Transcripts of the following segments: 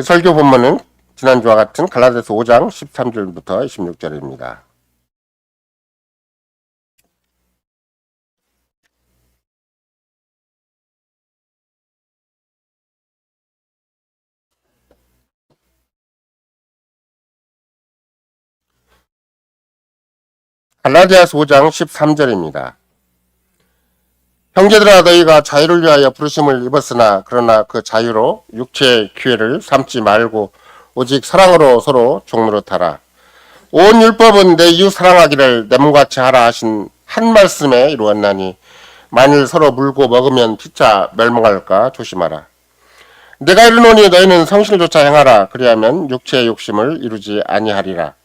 설교 본문은 지난주와 같은 갈라디아서 5장 13절부터 26절입니다. 갈라디아서 5장 13절입니다. 형제들아 너희가 자유를 위하여 부르심을 입었으나 그러나 그 자유로 육체의 기회를 삼지 말고 오직 사랑으로 서로 종노릇하라. 온 율법은 내 이웃 사랑하기를 내 몸같이 하라 하신 한 말씀에 이루었나니 만일 서로 물고 먹으면 피차 멸망할까 조심하라. 내가 이르노니 너희는 성실조차 행하라. 그리하면 육체의 욕심을 이루지 아니하리라.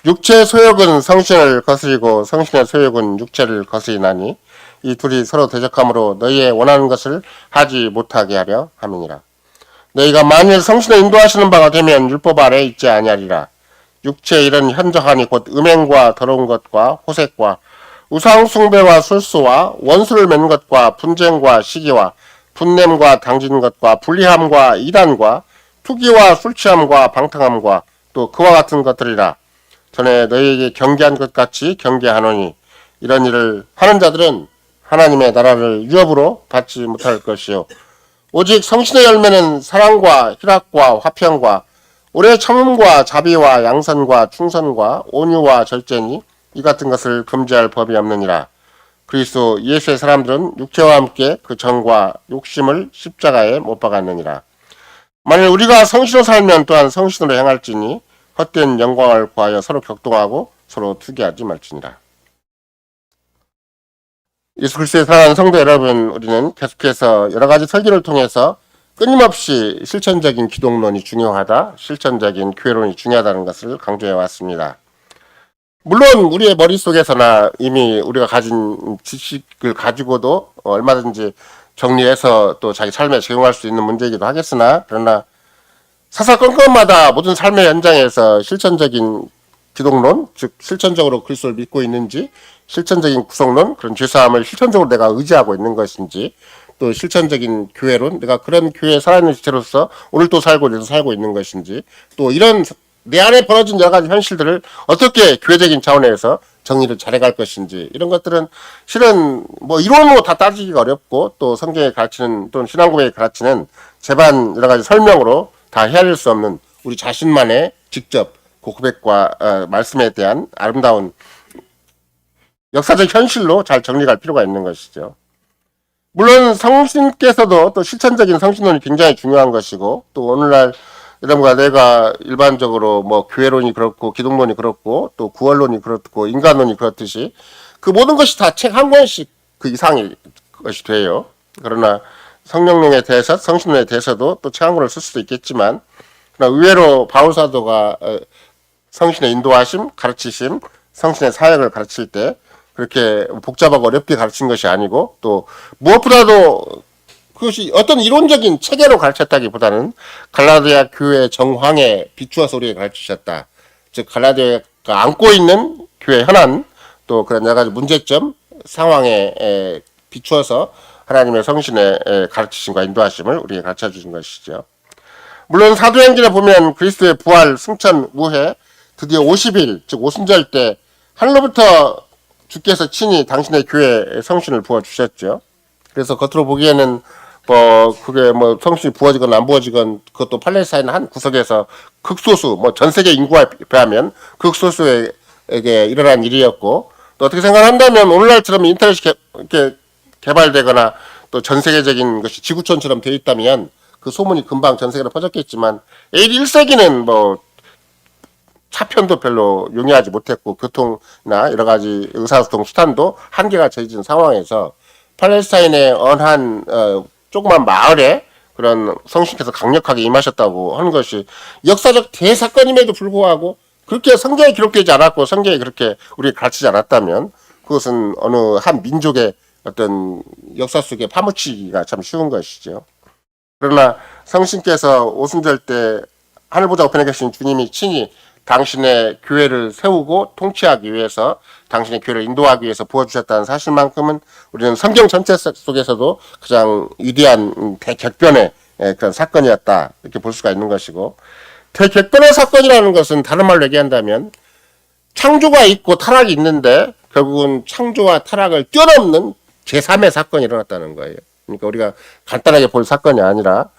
육체의 소욕은 성신을 거스리고 성신의 소욕은 육체를 거스리나니 이 둘이 서로 대적함으로 너희의 원하는 것을 하지 못하게 하려 함이니라. 너희가 만일 성신의 인도하시는 바가 되면 율법 아래 있지 아니하리라. 육체의 일은 현저하니 곧 음행과 더러운 것과 호색과 우상 숭배와 술수와 원수를 맺는 것과 분쟁과 시기와 분냄과 당지는 것과 불리함과 이단과 투기와 술취함과 방탕함과 또 그와 같은 것들이라. 전에 너희에게 경계한 것 같이 경계하노니 이런 일을 하는 자들은 하나님의 나라를 유업으로 받지 못할 것이요 오직 성신의 열매는 사랑과 희락과 화평과 오래 참음과 자비와 양선과 충선과 온유와 절제니 이 같은 것을 금지할 법이 없느니라. 그리스도 예수의 사람들은 육체와 함께 그 정과 욕심을 십자가에 못 박았느니라. 만일 우리가 성신으로 살면 또한 성신으로 행할지니 헛된 영광을 구하여 서로 격동하고 서로 투기하지 말지니라. 예수 그리스도의 사랑하는 성도 여러분, 우리는 계속해서 여러 가지 설교를 통해서 끊임없이 실천적인 기독론이 중요하다, 실천적인 교회론이 중요하다는 것을 강조해 왔습니다. 물론 우리의 머릿속에서나 이미 우리가 가진 지식을 가지고도 얼마든지 정리해서 또 자기 삶에 적용할 수 있는 문제이기도 하겠으나 그러나 사사건건마다 모든 삶의 현장에서 실천적인 기독론, 즉 실천적으로 그리스도를 믿고 있는지, 실천적인 구속론, 그런 죄사함을 실천적으로 내가 의지하고 있는 것인지, 또 실천적인 교회론, 내가 그런 교회에 살아있는 지체로서 오늘 또 살고 내일도 살고 있는 것인지, 또 이런 내 안에 벌어진 여러 가지 현실들을 어떻게 교회적인 차원에서 정리를 잘해갈 것인지, 이런 것들은 실은 뭐 이론으로 다 따지기가 어렵고 또 성경에 가르치는 또는 신앙고백에 가르치는 제반 여러 가지 설명으로 다 헤아릴 수 없는 우리 자신만의 직접 고백과 말씀에 대한 아름다운 역사적 현실로 잘 정리할 필요가 있는 것이죠. 물론 성신께서도 또 실천적인 성신론이 굉장히 중요한 것이고 또 오늘날 여러분과 내가 일반적으로 뭐 교회론이 그렇고 기독론이 그렇고 또 구원론이 그렇고 인간론이 그렇듯이 그 모든 것이 다 책 한 권씩 그 이상의 것이 돼요. 그러나 성령론에 대해서 성신론에 대해서도 또 책 한 권을 쓸 수도 있겠지만 그러나 의외로 바울사도가 성신의 인도하심, 가르치심, 성신의 사역을 가르칠 때 그렇게 복잡하고 어렵게 가르친 것이 아니고 또 무엇보다도 그것이 어떤 이론적인 체계로 가르쳤다기보다는 갈라디아 교회 정황에 비추어서 우리에게 가르치셨다. 즉 갈라디아가 안고 있는 교회 현안 또 그런 여러 가지 문제점 상황에 비추어서 하나님의 성신의 가르치심과 인도하심을 우리에게 가르쳐 주신 것이죠. 물론 사도행전에 보면 그리스도의 부활, 승천, 우회 드디어 50일 즉 오순절 때 하늘로부터 주께서 친히 당신의 교회에 성신을 부어주셨죠. 그래서 겉으로 보기에는 그게 성신이 부어지건 안 부어지건 그것도 팔레스타인 한 구석에서 극소수 전 세계 인구에 비하면 극소수에게 일어난 일이었고 또 어떻게 생각한다면 오늘날처럼 인터넷이 이렇게 개발되거나 또 전 세계적인 것이 지구촌처럼 되어 있다면 그 소문이 금방 전 세계로 퍼졌겠지만 AD 1세기는 차편도 별로 용이하지 못했고 교통이나 여러 가지 의사소통 수단도 한계가 처해진 상황에서 팔레스타인의 언한 조그만 마을에 그런 성신께서 강력하게 임하셨다고 하는 것이 역사적 대사건임에도 불구하고 그렇게 성경에 기록되지 않았고 성경에 그렇게 우리에게 가르치지 않았다면 그것은 어느 한 민족의 어떤 역사 속에 파묻히기가 참 쉬운 것이죠. 그러나 성신께서 오순절 때 하늘보좌 우편에 계신 주님이 친히 당신의 교회를 세우고 통치하기 위해서 당신의 교회를 인도하기 위해서 부어주셨다는 사실만큼은 우리는 성경 전체 속에서도 가장 위대한 대격변의 그런 사건이었다 이렇게 볼 수가 있는 것이고, 대격변의 사건이라는 것은 다른 말로 얘기한다면 창조가 있고 타락이 있는데 결국은 창조와 타락을 뛰어넘는 제3의 사건이 일어났다는 거예요. 그러니까 우리가 간단하게 볼 사건이 아니라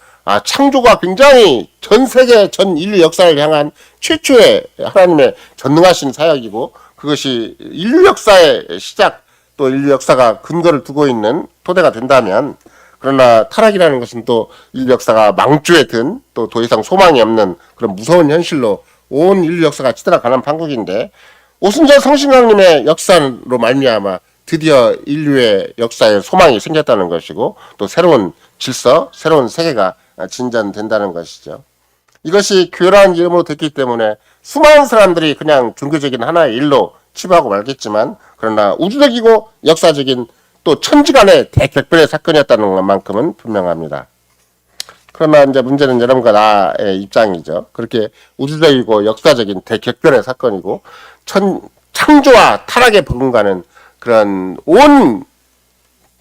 창조가 굉장히 전 세계 전 인류 역사를 향한 최초의 하나님의 전능하신 사역이고, 그것이 인류 역사의 시작 또 인류 역사가 근거를 두고 있는 토대가 된다면, 그러나 타락이라는 것은 또 인류 역사가 망주에 든 또 더 이상 소망이 없는 그런 무서운 현실로 온 인류 역사가 치달아가는 판국인데, 오순절 성신강림의 역사로 말미암아 드디어 인류의 역사에 소망이 생겼다는 것이고, 또 새로운 질서, 새로운 세계가 진전된다는 것이죠. 이것이 교회라는 이름으로 됐기 때문에 수많은 사람들이 그냥 종교적인 하나의 일로 치부하고 말겠지만, 그러나 우주적이고 역사적인 또 천지간의 대격변의 사건이었다는 것만큼은 분명합니다. 그러나 이제 문제는 여러분과 나의 입장이죠. 그렇게 우주적이고 역사적인 대격변의 사건이고 창조와 타락에 버금가는 그런 온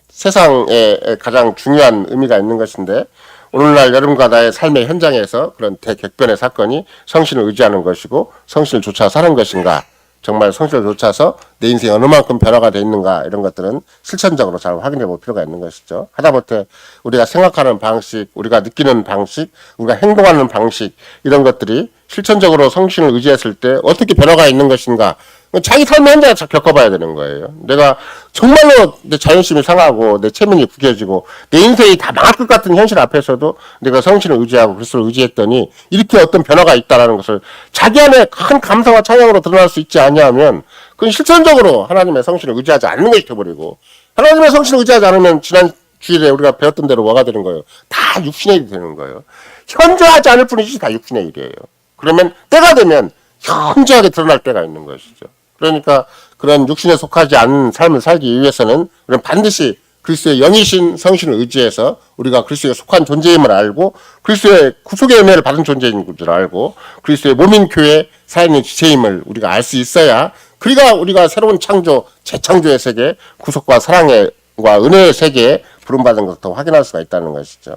세상에 가장 중요한 의미가 있는 것인데, 오늘날 여러분과 나의 삶의 현장에서 그런 대격변의 사건이 성신을 의지하는 것이고 성신을 쫓아 사는 것인가, 정말 성신을 쫓아서 내 인생이 어느 만큼 변화가 되어 있는가, 이런 것들은 실천적으로 잘 확인해 볼 필요가 있는 것이죠. 하다못해 우리가 생각하는 방식, 우리가 느끼는 방식, 우리가 행동하는 방식, 이런 것들이 실천적으로 성신을 의지했을 때 어떻게 변화가 있는 것인가, 자기 삶의 현장에서 겪어봐야 되는 거예요. 내가 정말로 내 자존심이 상하고 내 체면이 구겨지고 내 인생이 다 망할 것 같은 현실 앞에서도 내가 성신을 의지하고 그리스도를 의지했더니 이렇게 어떤 변화가 있다는 것을 자기 안에 큰 감사와 찬양으로 드러날 수 있지 않냐면, 그건 실천적으로 하나님의 성신을 의지하지 않는 것이 되어버리고, 하나님의 성신을 의지하지 않으면 지난 주일에 우리가 배웠던 대로 뭐가 되는 거예요? 다 육신의 일이 되는 거예요. 현저하지 않을 뿐이지 다 육신의 일이에요. 그러면 때가 되면 현저하게 드러날 때가 있는 것이죠. 그러니까 그런 육신에 속하지 않은 삶을 살기 위해서는 우리는 반드시 그리스도의 영이신 성신을 의지해서 우리가 그리스도에 속한 존재임을 알고, 그리스도의 구속의 은혜를 받은 존재인 줄 알고, 그리스도의 몸인 교회 살아있는 지체임을 우리가 알 수 있어야, 그러니까 우리가 새로운 창조, 재창조의 세계, 구속과 사랑과 은혜의 세계에 부름받은 것을 더 확인할 수가 있다는 것이죠.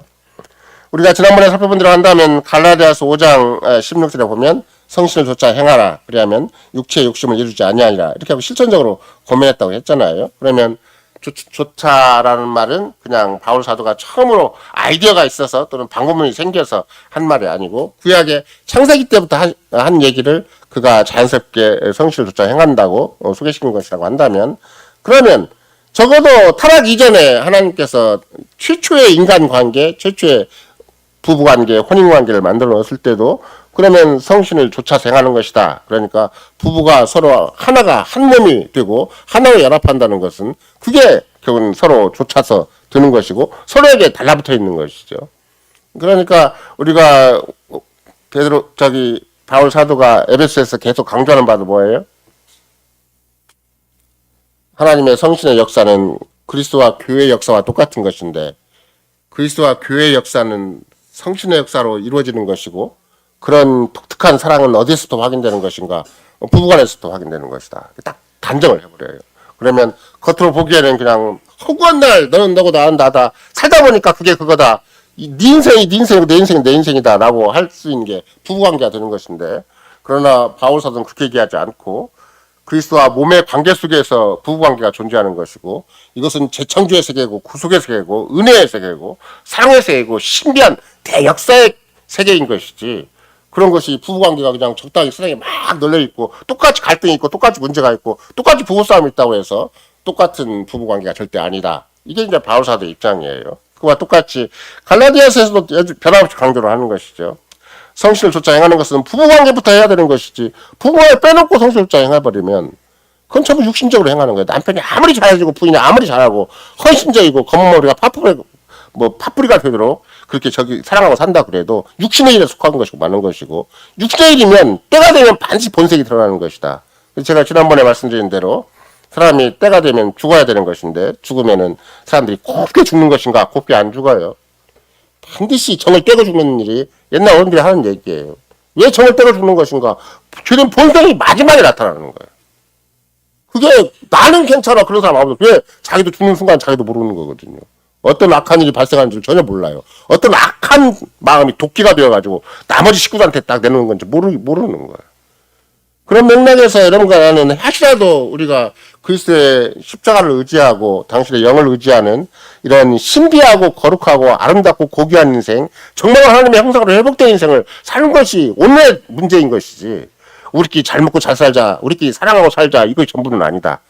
우리가 지난번에 살펴본 대로 한다면 갈라디아서 5장 16절에 보면 성신을 좇아 행하라, 그리하면 육체의 욕심을 이루지 아니하리라, 이렇게 하고 실천적으로 고민했다고 했잖아요. 그러면 좇아라는 말은 그냥 바울 사도가 처음으로 아이디어가 있어서 또는 방법론이 생겨서 한 말이 아니고, 구약의 창세기 때부터 한 얘기를 그가 자연스럽게 성신을 좇아 행한다고 소개시킨 것이라고 한다면, 그러면 적어도 타락 이전에 하나님께서 최초의 인간관계, 최초의 부부관계, 혼인관계를 만들어 놓았을 때도 그러면 성신을 좇아서 행하는 것이다. 그러니까 부부가 서로 하나가 한 몸이 되고 하나로 연합한다는 것은 그게 결국은 서로 좇아서 드는 것이고 서로에게 달라붙어 있는 것이죠. 그러니까 우리가 바울 사도가 에베소에서 계속 강조하는 바도 뭐예요? 하나님의 성신의 역사는 그리스도와 교회의 역사와 똑같은 것인데, 그리스도와 교회의 역사는 성신의 역사로 이루어지는 것이고, 그런 독특한 사랑은 어디서부터 확인되는 것인가? 부부간에서부터 확인되는 것이다. 딱 단정을 해버려요. 그러면 겉으로 보기에는 그냥 허구한 날 너는 너고 나는 나다, 살다 보니까 그게 그거다, 네 인생이 네 인생이고 내 인생이 내 인생이다 라고 할 수 있는 게 부부관계가 되는 것인데, 그러나 바울 사도는 그렇게 얘기하지 않고 그리스도와 몸의 관계 속에서 부부관계가 존재하는 것이고, 이것은 재창조의 세계고 구속의 세계고 은혜의 세계고 사랑의 세계고 신비한 대역사의 세계인 것이지, 그런 것이 부부관계가 그냥 적당히 세상에 막 널려있고 똑같이 갈등이 있고 똑같이 문제가 있고 똑같이 부부싸움이 있다고 해서 똑같은 부부관계가 절대 아니다. 이게 이제 바울 사도의 입장이에요. 그와 똑같이 갈라디아서에서도 변함없이 강조를 하는 것이죠. 성신을 좇아 행하는 것은 부부관계부터 해야 되는 것이지, 부부관계 빼놓고 성신을 좇아 행해버리면 그건 전부 육신적으로 행하는 거예요. 남편이 아무리 잘해주고 부인이 아무리 잘하고 헌신적이고 검은머리가 파뿌리가 되도록 그렇게 사랑하고 산다 그래도 육신의 일에 속한 것이고 많은 것이고, 육신의 일이면 때가 되면 반드시 본색이 드러나는 것이다. 제가 지난번에 말씀드린 대로 사람이 때가 되면 죽어야 되는 것인데, 죽으면은 사람들이 곱게 죽는 것인가? 곱게 안 죽어요. 반드시 정을 떼고 죽는 일이 옛날 어른들이 하는 얘기예요. 왜 정을 떼고 죽는 것인가? 죄는 본성이 마지막에 나타나는 거예요. 그게 나는 괜찮아 그런 사람 아무도, 왜? 자기도 죽는 순간 자기도 모르는 거거든요. 어떤 악한 일이 발생하는 줄 전혀 몰라요. 어떤 악한 마음이 도끼가 되어가지고 나머지 식구들한테 딱 내놓는 건지 모르는 거예요. 그런 맥락에서 여러분과 나는 혹시라도 우리가 그리스도의 십자가를 의지하고 당신의 영을 의지하는 이런 신비하고 거룩하고 아름답고 고귀한 인생, 정말 하나님의 형상으로 회복된 인생을 사는 것이 오늘의 문제인 것이지, 우리끼리 잘 먹고 잘 살자, 우리끼리 사랑하고 살자, 이것이 전부는 아니다.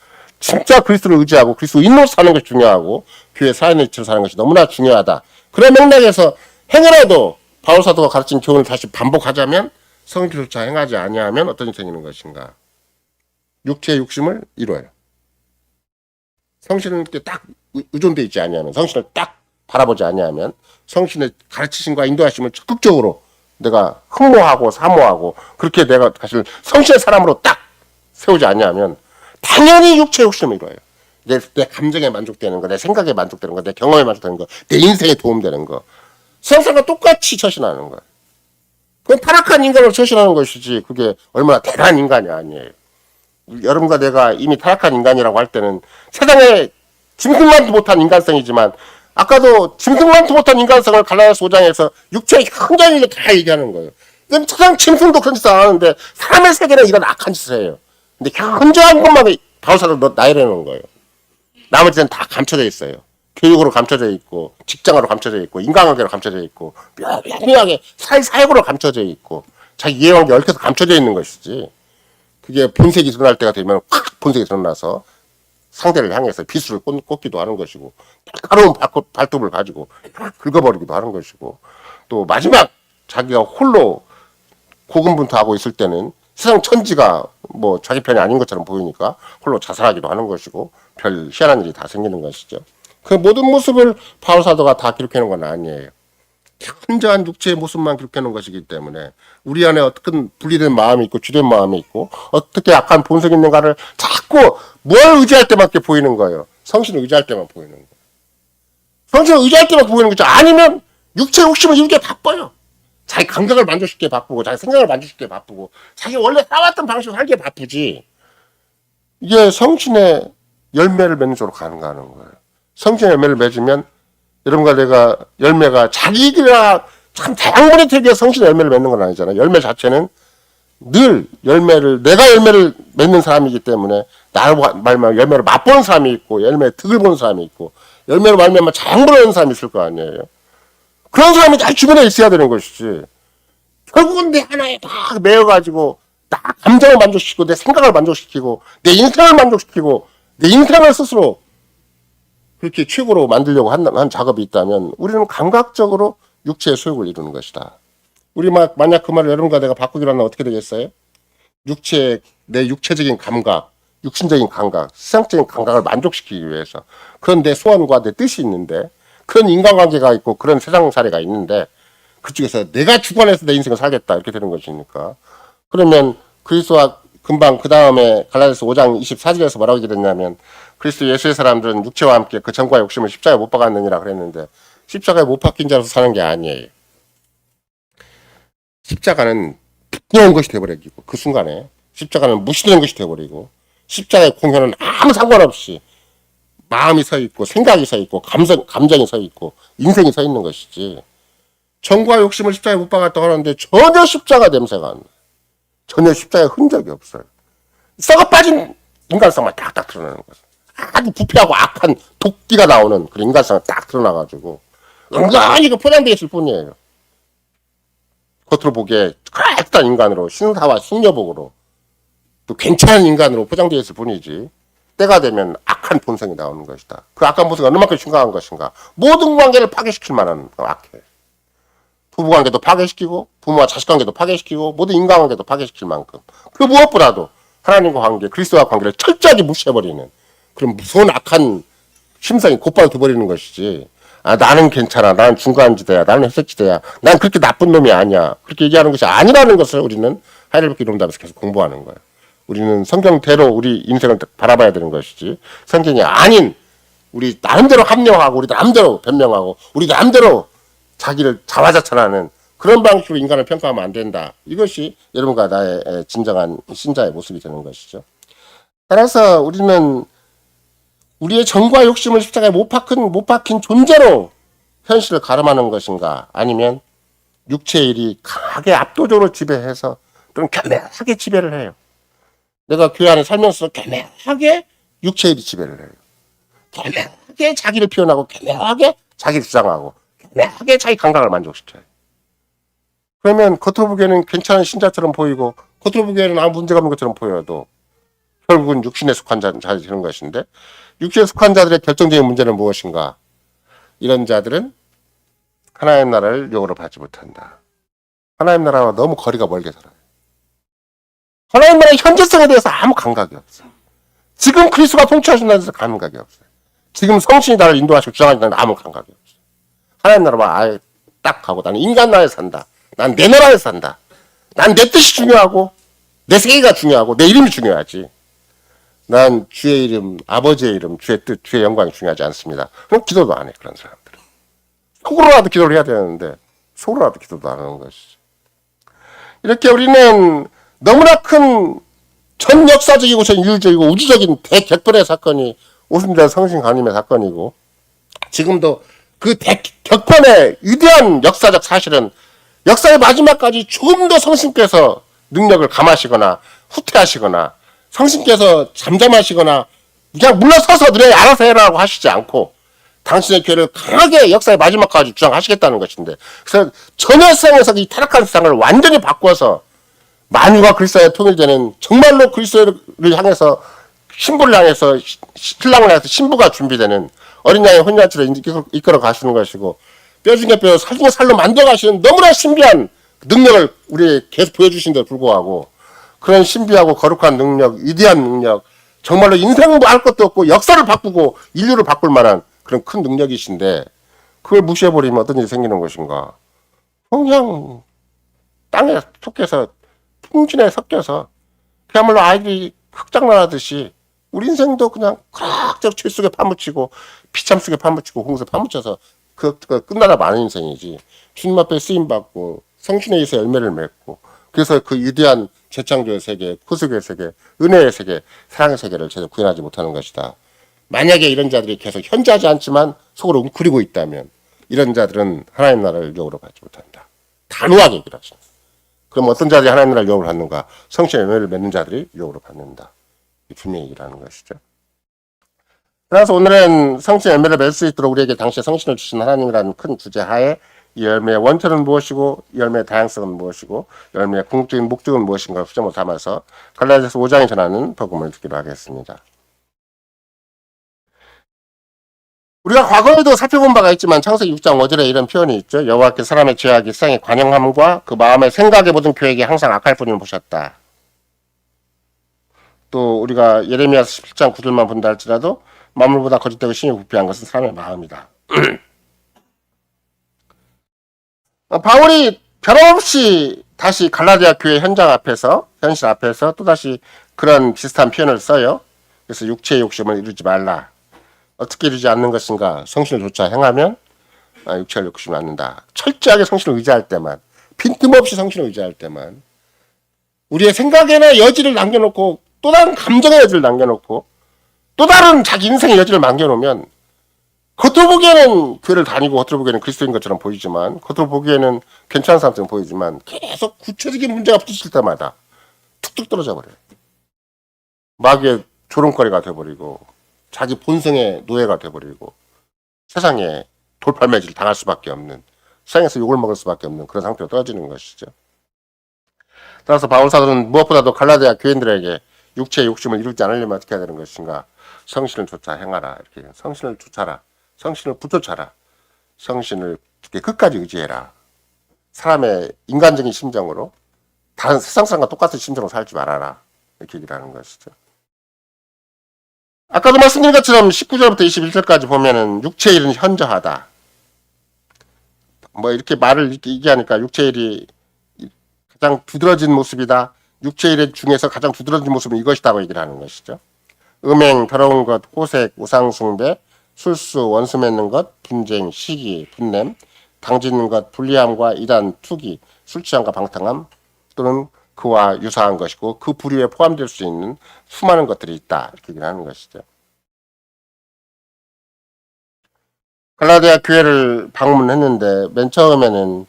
진짜 그리스도를 의지하고 그리스도인으로 사는 것이 중요하고 교회 사인의치로 사는 것이 너무나 중요하다. 그런 맥락에서 행여라도 바울사도가 가르친 교훈을 다시 반복하자면, 성실조차 행하지 아니하면 어떤 일이 생기는 것인가? 육체의 욕심을 이뤄요. 성신은 딱 의존되어 있지 아니하면, 성신을 딱 바라보지 아니하면, 성신의 가르치심과 인도하심을 적극적으로 내가 흠모하고 사모하고 그렇게 내가 사실 성신의 사람으로 딱 세우지 아니하면 당연히 육체의 욕심을 이뤄요. 내 감정에 만족되는 거, 내 생각에 만족되는 거, 내 경험에 만족되는 거, 내 인생에 도움되는 거, 세상과 똑같이 처신하는 거예요. 그건 타락한 인간으로 처신하는 것이지 그게 얼마나 대단한 인간이 아니에요. 여러분과 내가 이미 타락한 인간이라고 할 때는 세상에 짐승만도 못한 인간성이지만, 아까도 짐승만도 못한 인간성을 갈라디아서 5장에서 육체의 현저한 일을 다 얘기하는 거예요. 이건 세상 짐승도 그런 짓을 안 하는데 사람의 세계는 이런 악한 짓을 해요. 근데 현저한 것만 바울사도 나열해놓은 거예요. 나머지는 다 감춰져 있어요. 교육으로 감춰져 있고, 직장으로 감춰져 있고, 인간관계로 감춰져 있고, 묘하게 사회적으로 감춰져 있고, 자기 이해관계 얽혀서 감춰져 있는 것이지, 그게 본색이 드러날 때가 되면 확 본색이 드러나서 상대를 향해서 비수를 꽂기도 하는 것이고, 따가운 발톱을 가지고 긁어버리기도 하는 것이고, 또 마지막 자기가 홀로 고군분투하고 있을 때는 세상 천지가 뭐 자기 편이 아닌 것처럼 보이니까 홀로 자살하기도 하는 것이고, 별 희한한 일이 다 생기는 것이죠. 그 모든 모습을 바울사도가 다 기록해 놓은 건 아니에요. 현저한 육체의 모습만 기록해 놓은 것이기 때문에 우리 안에 어떤 분리된 마음이 있고 주된 마음이 있고 어떻게 약한 본성이 있는가를 자꾸 뭘 의지할 때밖에 보이는 거예요. 성신을 의지할 때만 보이는 거예요. 성신을 의지할 때만 보이는 거죠. 아니면 육체의 욕심을 이루게 바빠요. 자기 감각을 만족시키게 바쁘고, 자기 생각을 만족시키게 바쁘고, 자기 원래 살아왔던 방식으로 살기에 바쁘지, 이게 성신의 열매를 맺는 쪽으로 가는 거예요. 성신의 열매를 맺으면 여러분과 내가 열매가 자기가 참 다양물에 되게 성신의 열매를 맺는 건 아니잖아요. 열매 자체는 늘 내가 열매를 맺는 사람이기 때문에 나로 말미암아 열매를 맛보는 사람이 있고, 열매의 득을 보는 사람이 있고, 열매로 말미암아 자양분을 하는 사람이 있을 거 아니에요. 그런 사람이 다 주변에 있어야 되는 것이지, 결국은 내 하나에 막 매여가지고 나 감정을 만족시키고 내 생각을 만족시키고 내 인생을 만족시키고 내 인생을 스스로 그렇게 최고로 만들려고 한 작업이 있다면 우리는 감각적으로 육체의 소욕을 이루는 것이다. 우리 만약 그 말을 여러분과 내가 바꾸기로 하면 어떻게 되겠어요? 내 육체적인 감각, 육신적인 감각, 세상적인 감각을 만족시키기 위해서 그런 내 소원과 내 뜻이 있는데, 그런 인간관계가 있고 그런 세상 사례가 있는데 그쪽에서 내가 주관해서 내 인생을 살겠다 이렇게 되는 것이니까, 그러면 그리스도와 금방 그 다음에 갈라디아서 5장 24절에서 뭐라고 얘기했냐면, 그리스도 예수의 사람들은 육체와 함께 그 정과 욕심을 십자가에 못 박았느니라 그랬는데, 십자가에 못 박힌 자로서 사는 게 아니에요. 십자가는 부끄러운 것이 되어버리고, 그 순간에 십자가는 무시되는 것이 되어버리고, 십자가의 공효는 아무 상관없이 마음이 서 있고 생각이 서 있고 감정이 서 있고 인생이 서 있는 것이지, 정과 욕심을 십자가에 못 박았다고 하는데 전혀 십자가 냄새가 안 나요. 전혀 십자가의 흔적이 없어요. 썩어 빠진 인간성만 딱딱 드러나는 거죠. 아주 부패하고 악한 도끼가 나오는 그런 인간성을 딱 드러나가지고 은근히 그 포장되어 있을 뿐이에요. 겉으로 보기에 그럴듯한 인간으로, 신사와 숙녀복으로 또 괜찮은 인간으로 포장되어 있을 뿐이지, 때가 되면 악한 본성이 나오는 것이다. 그 악한 본성이 얼마만큼 심각한 것인가. 모든 관계를 파괴시킬 만한 악해. 부부관계도 파괴시키고 부모와 자식관계도 파괴시키고 모든 인간관계도 파괴시킬 만큼, 그 무엇보다도 하나님과 관계, 그리스도와 관계를 철저하게 무시해버리는 그런 무서운 악한 심성이 곧바로 돼버리는 것이지, 나는 괜찮아, 나는 중간지대야, 나는 회색지대야, 난 그렇게 나쁜 놈이 아니야, 그렇게 얘기하는 것이 아니라는 것을 우리는 하이델베르크 이론답에서 계속 공부하는 거예요. 우리는 성경대로 우리 인생을 바라봐야 되는 것이지, 성경이 아닌 우리 나름대로 합리화하고 우리 나름대로 변명하고 우리 나름대로 자기를 자화자찬하는 그런 방식으로 인간을 평가하면 안 된다. 이것이 여러분과 나의 진정한 신자의 모습이 되는 것이죠. 따라서 우리는 우리의 정과 욕심을 십자가에 못 박힌 존재로 현실을 가름하는 것인가? 아니면 육체의 일이 강하게 압도적으로 지배해서 또는 교묘하게 지배를 해요. 내가 교회 안에 살면서 교묘하게 육체의 일이 지배를 해요. 교묘하게 자기를 표현하고 교묘하게 자기를 주장하고 교묘하게 자기 감각을 만족시켜요. 그러면 겉으로 보기에는 괜찮은 신자처럼 보이고 겉으로 보기에는 아무 문제가 없는 것처럼 보여도 결국은 육신에 속한 자들이 되는 것인데, 육신에 속한 자들의 결정적인 문제는 무엇인가? 이런 자들은 하나님 나라를 영으로 받지 못한다. 하나님 나라와 너무 거리가 멀게 살아요. 하나님 나라의 현재성에 대해서 아무 감각이 없어요. 지금 그리스도가 통치하신다는 데서 감각이 없어요. 지금 성신이 나를 인도하시고 주장하신다는 아무 감각이 없어요. 하나님 나라와 아예 딱 가고, 나는 인간 나라에 산다. 난 내 나라에 산다. 난 내 뜻이 중요하고 내 세계가 중요하고 내 이름이 중요하지. 난 주의 이름, 아버지의 이름, 주의 뜻, 주의 영광이 중요하지 않습니다. 그럼 기도도 안 해, 그런 사람들은. 속으로라도 기도를 해야 되는데 속으로라도 기도도 안 하는 것이죠. 이렇게 우리는 너무나 큰 전 역사적이고 전 인류적이고 우주적인 대격변의 사건이 오순절 성신 간임의 사건이고, 지금도 그 대격변의 위대한 역사적 사실은 역사의 마지막까지 조금 더 성신께서 능력을 감하시거나 후퇴하시거나 성신께서 잠잠하시거나 그냥 물러서서 너네 알아서 해라고 하시지 않고 당신의 교회를 강하게 역사의 마지막까지 주장하시겠다는 것인데, 그래서 전혀 세상에서 이 타락한 세상을 완전히 바꿔서 만유가 그리스도에 통일되는, 정말로 그리스도를 향해서 신부를 향해서 신랑을 향해서 신부가 준비되는 어린 양의 혼잔치를 이끌어 가시는 것이고, 뼈 중에 뼈, 살 중에 살로 만들어 가시는 너무나 신비한 능력을 우리에게 계속 보여주신 데 불구하고, 그런 신비하고 거룩한 능력, 위대한 능력, 정말로 인생 뭐 할 것도 없고 역사를 바꾸고 인류를 바꿀 만한 그런 큰 능력이신데, 그걸 무시해버리면 어떤 일이 생기는 것인가? 그냥 땅에 속해서 풍진에 섞여서 그야말로 아이들이 흑장난하듯이 우리 인생도 그냥 그럭저럭 칠 속에 파묻히고 피참 속에 파묻히고 홍수에 파묻혀서 그 끝나다 마는 인생이지. 주님 앞에 쓰임받고 성신에 의해서 열매를 맺고, 그래서 그 위대한 재창조의 세계, 구속의 세계, 은혜의 세계, 사랑의 세계를 제대로 구현하지 못하는 것이다. 만약에 이런 자들이 계속 현재하지 않지만 속으로 웅크리고 있다면 이런 자들은 하나님 나라를 영으로 받지 못한다. 단호하게 얘기를 하십니다. 그럼 어떤 자들이 하나님 나라를 영으로 받는가? 성신의 열매를 맺는 자들이 영으로 받는다. 분명히 얘기를 하는 것이죠. 그래서 오늘은 성신의 열매를 맺을 수 있도록 우리에게 당시에 성신을 주신 하나님이라는 큰 주제 하에 이 열매의 원천은 무엇이고, 이 열매의 다양성은 무엇이고, 열매의 궁극적인 목적은 무엇인가 수점을 담아서 갈라디아서 5장에 전하는 복음을 듣기로 하겠습니다. 우리가 과거에도 살펴본 바가 있지만 창세기 6장 5절에 이런 표현이 있죠. 여호와께 사람의 죄악이 세상에 관영함과 그 마음의 생각의 모든 계획이 항상 악할 뿐임을 보셨다. 또 우리가 예레미야서 17장 9절만 본다 할지라도 만물보다 거짓되고 심히 부패한 것은 사람의 마음이다. 바울이 변함없이 다시 갈라디아 교회 현실 앞에서 또다시 그런 비슷한 표현을 써요. 그래서 육체의 욕심을 이루지 말라. 어떻게 이루지 않는 것인가? 성신을 조차 행하면 육체를 욕심을 않는다. 철저하게 성신을 의지할 때만, 빈틈없이 성신을 의지할 때만, 우리의 생각에나 여지를 남겨놓고 또 다른 감정의 여지를 남겨놓고 또 다른 자기 인생의 여지를 남겨놓으면, 겉으로 보기에는 교회를 다니고 겉으로 보기에는 그리스도인 것처럼 보이지만, 겉으로 보기에는 괜찮은 사람처럼 보이지만 계속 구체적인 문제가 부딪힐 때마다 툭툭 떨어져 버려요. 마귀의 조롱거리가 돼버리고 자기 본성의 노예가 돼버리고 세상에 돌팔매질 당할 수밖에 없는, 세상에서 욕을 먹을 수밖에 없는 그런 상태로 떨어지는 것이죠. 따라서 바울 사도는 무엇보다도 갈라디아 교인들에게 육체의 욕심을 이루지 않으려면 어떻게 해야 되는 것인가? 성신을 쫓아 행하라. 이렇게 성신을 쫓아라. 성신을 붙쫓아라. 성신을 끝까지 의지해라. 사람의 인간적인 심정으로, 다른 세상 사람과 똑같은 심정으로 살지 말아라. 이렇게 얘기를 하는 것이죠. 아까도 말씀드린 것처럼 19절부터 21절까지 보면은 육체의 일은 현저하다. 뭐 이렇게 말을 이렇게 얘기하니까 육체의 일이 가장 두드러진 모습이다. 육체의 일 중에서 가장 두드러진 모습은 이것이다고 얘기를 하는 것이죠. 음행, 더러운 것, 호색, 우상숭배, 술수, 원수 맺는 것, 분쟁, 시기, 분냄, 당짓는 것, 불리함과 이단, 투기, 술 취함과 방탕함, 또는 그와 유사한 것이고 그 부류에 포함될 수 있는 수많은 것들이 있다. 이렇게 얘기를 하는 것이죠. 갈라디아 교회를 방문했는데 맨 처음에는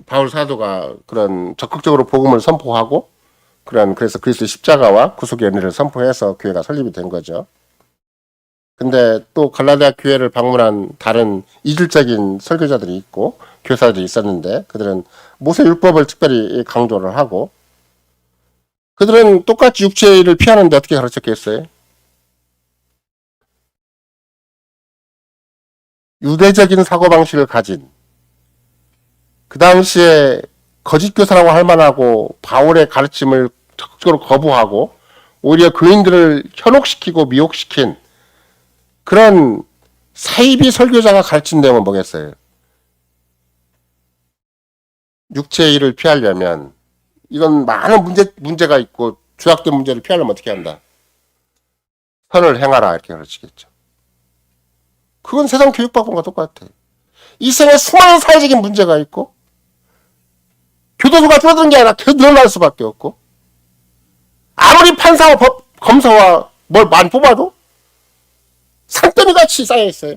바울 사도가 그런 적극적으로 복음을 선포하고 그래서 그리스도의 십자가와 구속의 은혜를 선포해서 교회가 설립이 된 거죠. 근데 또 갈라디아 교회를 방문한 다른 이질적인 설교자들이 있고 교사들이 있었는데 그들은 모세 율법을 특별히 강조를 하고 그들은 똑같이 육체를 피하는데 어떻게 가르쳤겠어요? 유대적인 사고방식을 가진 그 당시에 거짓 교사라고 할 만하고 바울의 가르침을 적극적으로 거부하고 오히려 교인들을 현혹시키고 미혹시킨 그런 사이비 설교자가 가르친 내용은 뭐겠어요? 육체의 일을 피하려면 이런 많은 문제가 있고 조약된 문제를 피하려면 어떻게 한다? 선을 행하라 이렇게 가르치겠죠. 그건 세상 교육방법과 똑같아요. 이 생에 수많은 사회적인 문제가 있고 교도소가 줄어드는 게 아니라 계속 늘어날 수밖에 없고 아무리 판사와 검사와 뭘 많이 뽑아도 산더미같이 쌓여있어요.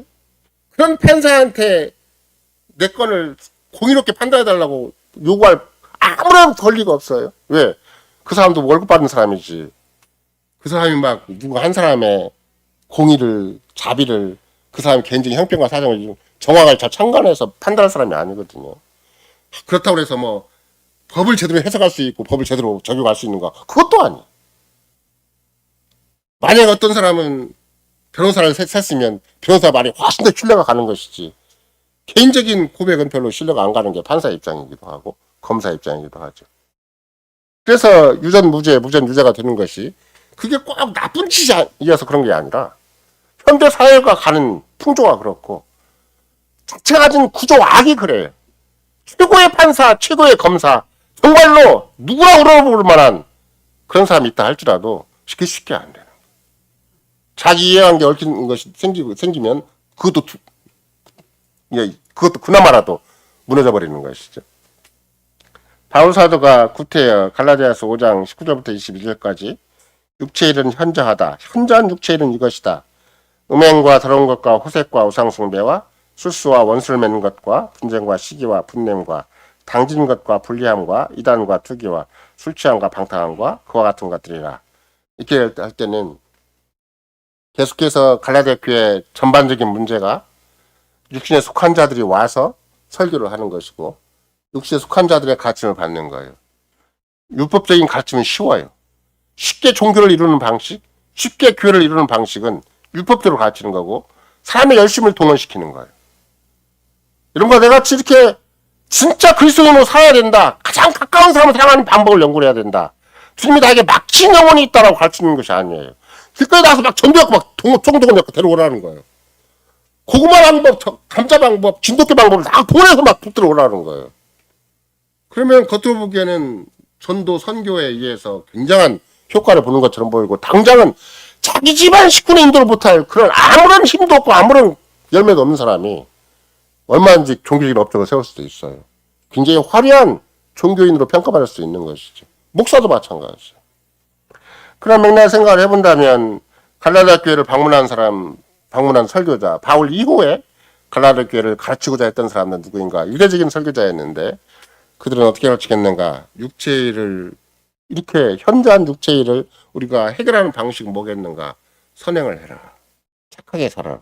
그런 판사한테 내 건을 공의롭게 판단해달라고 요구할 아무런 권리가 없어요. 왜? 그 사람도 월급 받는 사람이지. 그 사람이 막 누구 한 사람의 공의를 자비를 그 사람의 개인적인 형편과 사정을 정확하게 잘 참관해서 판단할 사람이 아니거든요. 그렇다고 해서 뭐 법을 제대로 해석할 수 있고 법을 제대로 적용할 수 있는가? 그것도 아니에요. 만약 어떤 사람은 변호사를 셌으면 변호사 말이 훨씬 더 신뢰가 가는 것이지 개인적인 고백은 별로 신뢰가 안 가는 게 판사 입장이기도 하고 검사 입장이기도 하죠. 그래서 유전 무죄, 무전 유죄가 되는 것이 그게 꼭 나쁜 짓이어서 그런 게 아니라 현대 사회가 가는 풍조가 그렇고 자체가 가진 구조 악이 그래요. 최고의 판사, 최고의 검사 정말로 누구나 물어볼 만한 그런 사람이 있다 할지라도 쉽게 안 돼요. 자기 이해관계 얽힌 것이 생기면 그것도 그나마라도 무너져 버리는 것이죠. 바울 사도가 구태여 갈라디아서 5장 19절부터 21절까지 육체일은 현저하다. 현저한 육체일은 이것이다. 음행과 더러운 것과 호색과 우상숭배와 술수와 원수를 맺는 것과 분쟁과 시기와 분냄과 당진 것과 불리함과 이단과 투기와 술취함과 방탕함과 그와 같은 것들이라. 이렇게 할 때는 계속해서 갈라디아 교회 전반적인 문제가 육신에 속한 자들이 와서 설교를 하는 것이고 육신에 속한 자들의 가르침을 받는 거예요. 율법적인 가르침은 쉬워요. 쉽게 종교를 이루는 방식, 쉽게 교회를 이루는 방식은 율법대로 가르치는 거고 사람의 열심을 동원시키는 거예요. 이런 거 내가 이렇게 진짜 그리스도인으로 살아야 된다. 가장 가까운 사람을 사랑하는 방법을 연구해야 된다. 주님이 나에게 막힌 영혼이 있다라고 가르치는 것이 아니에요. 길거리 나가서 막 전도하고 막 총독을 내고 데려오라는 거예요. 고구마 방법, 감자 방법, 진돗개 방법을 다 보내서 막 붙들어 오라는 거예요. 그러면 겉으로 보기에는 전도 선교에 의해서 굉장한 효과를 보는 것처럼 보이고 당장은 자기 집안 식구는 인도를 못할 그런 아무런 힘도 없고 아무런 열매도 없는 사람이 얼마든지 종교적인 업적을 세울 수도 있어요. 굉장히 화려한 종교인으로 평가받을 수 있는 것이죠. 목사도 마찬가지죠. 그런 맥락 생각을 해본다면 갈라디아 교회를 방문한 설교자 바울 이후에 갈라디아 교회를 가르치고자 했던 사람은 누구인가? 이례적인 설교자였는데 그들은 어떻게 가르치겠는가? 육체일을 이렇게 현저한 육체일을 우리가 해결하는 방식은 뭐겠는가? 선행을 해라. 착하게 살아라.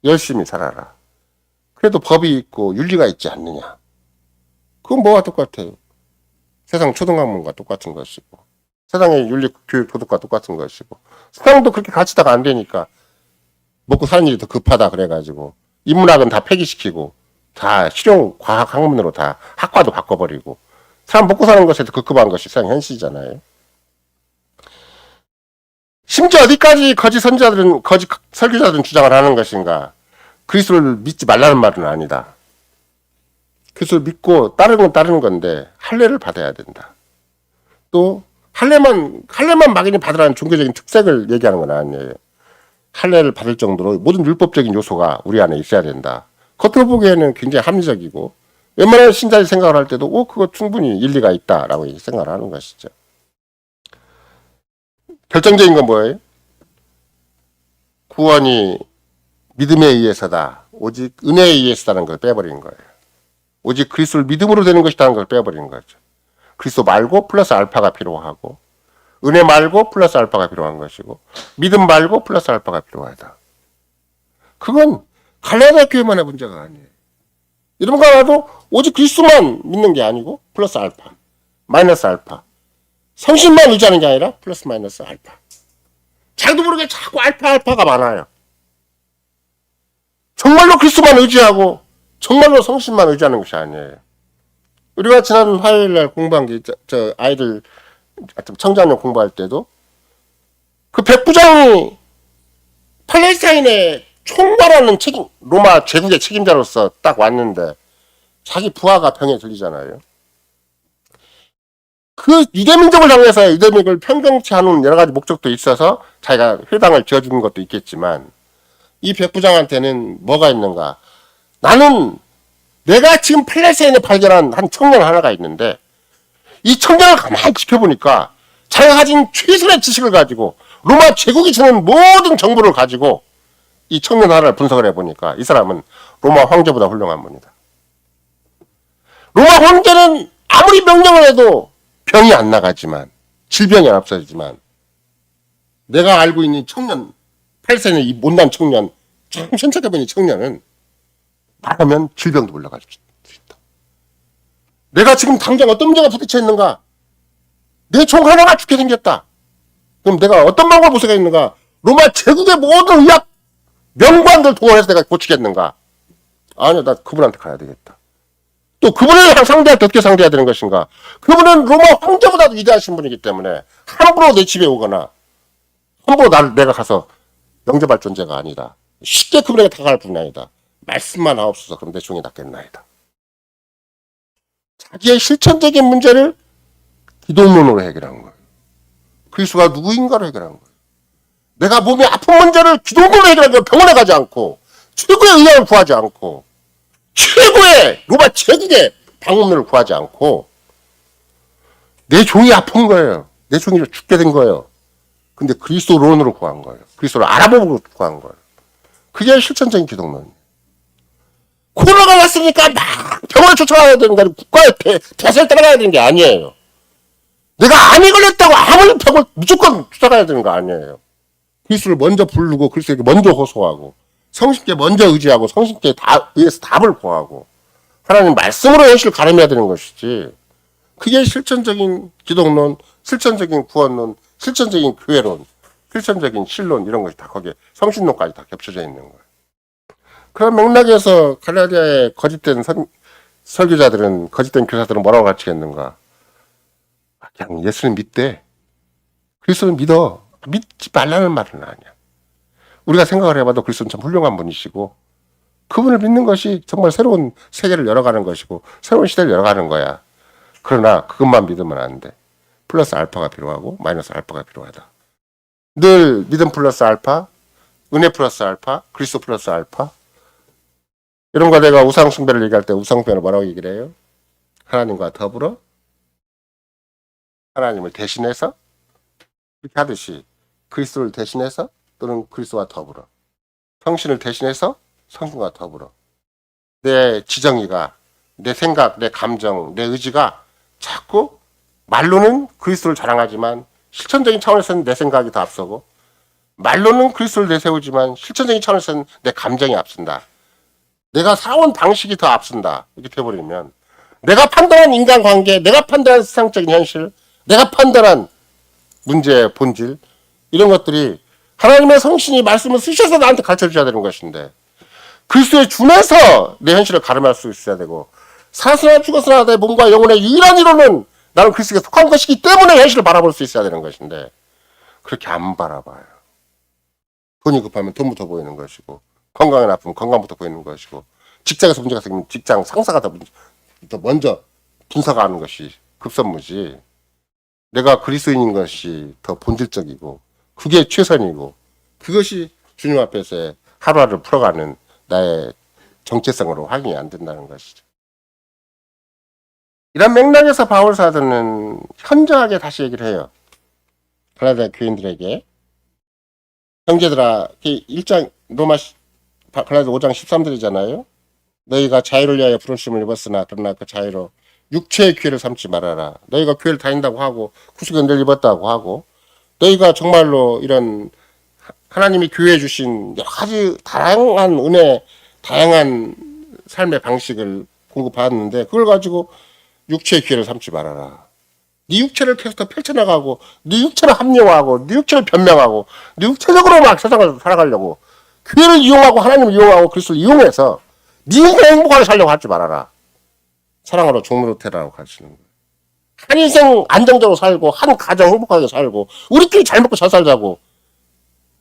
열심히 살아라. 그래도 법이 있고 윤리가 있지 않느냐? 그건 뭐와 똑같아요? 세상 초등학문과 똑같은 것이고 세상의 윤리 교육 도덕과 똑같은 것이고 세상도 그렇게 가르치다가 안 되니까 먹고 사는 일이 더 급하다 그래가지고 인문학은 다 폐기시키고 다 실용 과학 학문으로 다 학과도 바꿔버리고 사람 먹고 사는 것에 더 급급한 것이 세상 현실이잖아요. 심지어 어디까지 거짓 설교자들은 주장을 하는 것인가? 그리스도를 믿지 말라는 말은 아니다. 그리스도를 믿고 따르는 건 따르는 건데 할례를 받아야 된다. 또 할례만 막연히 받으라는 종교적인 특색을 얘기하는 건 아니에요. 할례를 받을 정도로 모든 율법적인 요소가 우리 안에 있어야 된다. 겉으로 보기에는 굉장히 합리적이고 웬만한 신자의 생각을 할 때도 그거 충분히 일리가 있다라고 생각을 하는 것이죠. 결정적인 건 뭐예요? 구원이 믿음에 의해서다. 오직 은혜에 의해서라는 걸 빼버린 거예요. 오직 그리스도를 믿음으로 되는 것이라는 걸 빼버린 거죠. 그리스도 말고 플러스 알파가 필요하고, 은혜 말고 플러스 알파가 필요한 것이고, 믿음 말고 플러스 알파가 필요하다. 그건 갈라디아 교회만의 문제가 아니에요. 이런 거 하나도 오직 그리스도만 믿는 게 아니고 플러스 알파, 마이너스 알파. 성신만 의지하는 게 아니라 플러스 마이너스 알파. 자기도 모르게 자꾸 알파가 많아요. 정말로 그리스도만 의지하고 정말로 성신만 의지하는 것이 아니에요. 우리가 지난 화요일날 공부한 게 저 아이들 청자년 공부할 때도 그 백부장이 팔레스타인의 총괄하는 책임, 로마 제국의 책임자로서 딱 왔는데 자기 부하가 병에 들리잖아요. 그 유대민족을 향해서 유대민족을 편경치 않은 여러 가지 목적도 있어서 자기가 회당을 지어주는 것도 있겠지만, 이 백부장한테는 뭐가 있는가? 나는 내가 지금 팔레스타인에 발견한 한 청년 하나가 있는데, 이 청년을 가만히 지켜보니까 자기가 가진 최선의 지식을 가지고 로마 제국이 주는 모든 정보를 가지고 이 청년 하나를 분석을 해보니까 이 사람은 로마 황제보다 훌륭한 분이다. 로마 황제는 아무리 명령을 해도 병이 안 나가지만, 질병이 안 없어지지만, 내가 알고 있는 청년, 팔세는 이 못난 청년, 참 현착해보니 청년은 말하면 질병도 올라갈 수 있다. 내가 지금 당장 어떤 문제가 부딪혀 있는가? 내 종 하나가 죽게 생겼다. 그럼 내가 어떤 방법을 볼 수가 있는가? 로마 제국의 모든 의학 명관들 동원해서 내가 고치겠는가? 아니야, 나 그분한테 가야 되겠다. 또 그분을 상대할 때 어떻게 상대해야 되는 것인가? 그분은 로마 황제보다도 위대하신 분이기 때문에 함부로 내 집에 오거나 함부로 내가 가서 영접할 존재가 아니다. 쉽게 그분에게 다가갈 분이 아니다. 말씀만 하옵소서. 그럼 내 종이 낫겠나이다. 자기의 실천적인 문제를 기도문으로 해결한 거예요. 그리스도가 누구인가로 해결한 거예요. 내가 몸에 아픈 문제를 기도문으로 해결한 거예요. 병원에 가지 않고, 최고의 의학을 구하지 않고, 최고의 로마 제국의 방법론을 구하지 않고, 내 종이 아픈 거예요. 내 종이 죽게 된 거예요. 근데 그리스도론으로 구한 거예요. 그리스도를 알아보고 구한 거예요. 그게 실천적인 기독론이에요. 코로나가 왔으니까 막 병원을 쫓아가야 되는 게 아니고 국가의 대세를 따라가야 되는 게 아니에요. 내가 암이 걸렸다고 아무리 병을 무조건 쫓아가야 되는 거 아니에요. 그리스도를 먼저 부르고 그리스도에게 먼저 호소하고 성신께 먼저 의지하고 성신께 의해서 답을 구하고 하나님 말씀으로 현실을 가름해야 되는 것이지, 그게 실천적인 기독론, 실천적인 구원론, 실천적인 교회론, 실천적인 신론, 이런 것이 다 거기에 성신론까지 다 겹쳐져 있는 거예요. 그런 맥락에서 갈라디아의 거짓된 설교자들은, 거짓된 교사들은 뭐라고 가르치겠는가? 그냥 예수를 믿대. 그리스도는 믿어. 믿지 말라는 말은 아니야. 우리가 생각을 해봐도 그리스도는 참 훌륭한 분이시고, 그분을 믿는 것이 정말 새로운 세계를 열어가는 것이고 새로운 시대를 열어가는 거야. 그러나 그것만 믿으면 안 돼. 플러스 알파가 필요하고 마이너스 알파가 필요하다. 늘 믿음 플러스 알파, 은혜 플러스 알파, 그리스도 플러스 알파. 이런 거 내가 우상 숭배를 얘기할 때 우상 숭배를 뭐라고 얘기를 해요? 하나님과 더불어 하나님을 대신해서, 이렇게 하듯이 그리스도를 대신해서 또는 그리스도와 더불어, 성신을 대신해서 성신과 더불어, 내 지정의가, 내 생각, 내 감정, 내 의지가 자꾸 말로는 그리스도를 자랑하지만 실천적인 차원에서는 내 생각이 더 앞서고, 말로는 그리스도를 내세우지만 실천적인 차원에서는 내 감정이 앞선다. 내가 살아온 방식이 더 앞선다. 이렇게 돼버리면 내가 판단한 인간관계, 내가 판단한 세상적인 현실, 내가 판단한 문제의 본질, 이런 것들이 하나님의 성신이 말씀을 쓰셔서 나한테 가르쳐줘야 되는 것인데, 그리스도에 준해서 내 현실을 가름할 수 있어야 되고, 살았으나 죽었으나 내 몸과 영혼의 유일한 이론은 나는 그리스도에 속한 것이기 때문에 현실을 바라볼 수 있어야 되는 것인데, 그렇게 안 바라봐요. 돈이 급하면 돈부터 보이는 것이고, 건강이 나쁘면 건강부터 보이는 것이고, 직장에서 문제가 생기면 직장 상사가 더 먼저 분석하는 것이 급선무지, 내가 그리스도인인 것이 더 본질적이고 그게 최선이고, 그것이 주님 앞에서 하루하루 풀어가는 나의 정체성으로 확인이 안 된다는 것이죠. 이런 맥락에서 바울 사도는 현저하게 다시 얘기를 해요. 갈라디아 교인들에게, 형제들아, 1장 로마 갈라디아 5장 13절이잖아요. 너희가 자유를 위하여 부르심을 입었으나 그러나 그 자유로 육체의 기회를 삼지 말아라. 너희가 교회를 다닌다고 하고 구속의 은혜를 입었다고 하고 너희가 정말로 이런 하나님이 교회에 주신 여러 가지 다양한 은혜, 다양한 삶의 방식을 공급받았는데 그걸 가지고 육체의 기회를 삼지 말아라. 네 육체를 계속 더 펼쳐나가고 네 육체를 합리화하고 네 육체를 변명하고 네 육체적으로 막 세상을 살아가려고 교회를 이용하고 하나님을 이용하고 그리스도를 이용해서 네 인생 행복하게 살려고 하지 말아라. 사랑으로 종로로 태라고 가르치는 거예요. 한 인생 안정적으로 살고 한 가정 행복하게 살고 우리끼리 잘 먹고 잘 살자고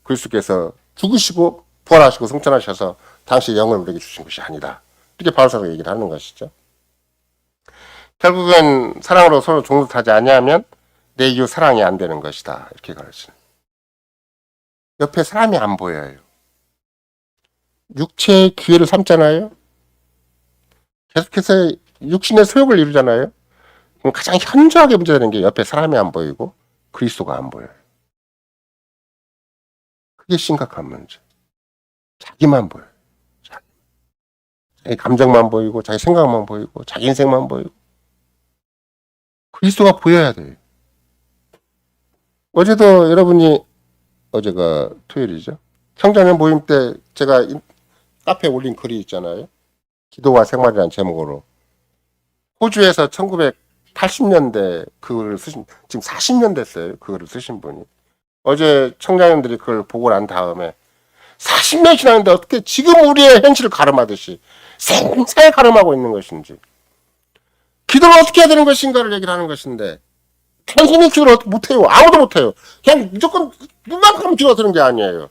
그리스도께서 죽으시고 부활하시고 승천하셔서 당시 영을 우리에게 주신 것이 아니다. 이렇게 바울사가 얘기를 하는 것이죠. 결국은 사랑으로 서로 종노릇하지 아니하면 내 이웃 사랑이 안 되는 것이다. 이렇게 가르치는. 옆에 사람이 안 보여요. 육체의 기회를 삼잖아요. 계속해서 육신의 소욕을 이루잖아요. 그럼 가장 현저하게 문제되는 게 옆에 사람이 안 보이고 그리스도가 안 보여요. 그게 심각한 문제. 자기만 보여요. 자기 감정만 보이고 자기 생각만 보이고 자기 인생만 보이고 그리스도가 보여야 돼요. 어제도 여러분이 어제가 토요일이죠. 청자년 모임 때 제가 카페에 올린 글이 있잖아요. 기도와 생활이라는 제목으로 호주에서 1980년대 그거를 쓰신 지금 40년 됐어요. 그거를 쓰신 분이 어제 청자년들이 그걸 보고 난 다음에 40년이 지났는데 어떻게 지금 우리의 현실을 가름하듯이 생생히 가름하고 있는 것인지 기도를 어떻게 해야 되는 것인가를 얘기를 하는 것인데 단순히 기도를 못해요. 아무도 못해요. 그냥 무조건 눈만 감으면 기도가 되는 게 아니에요.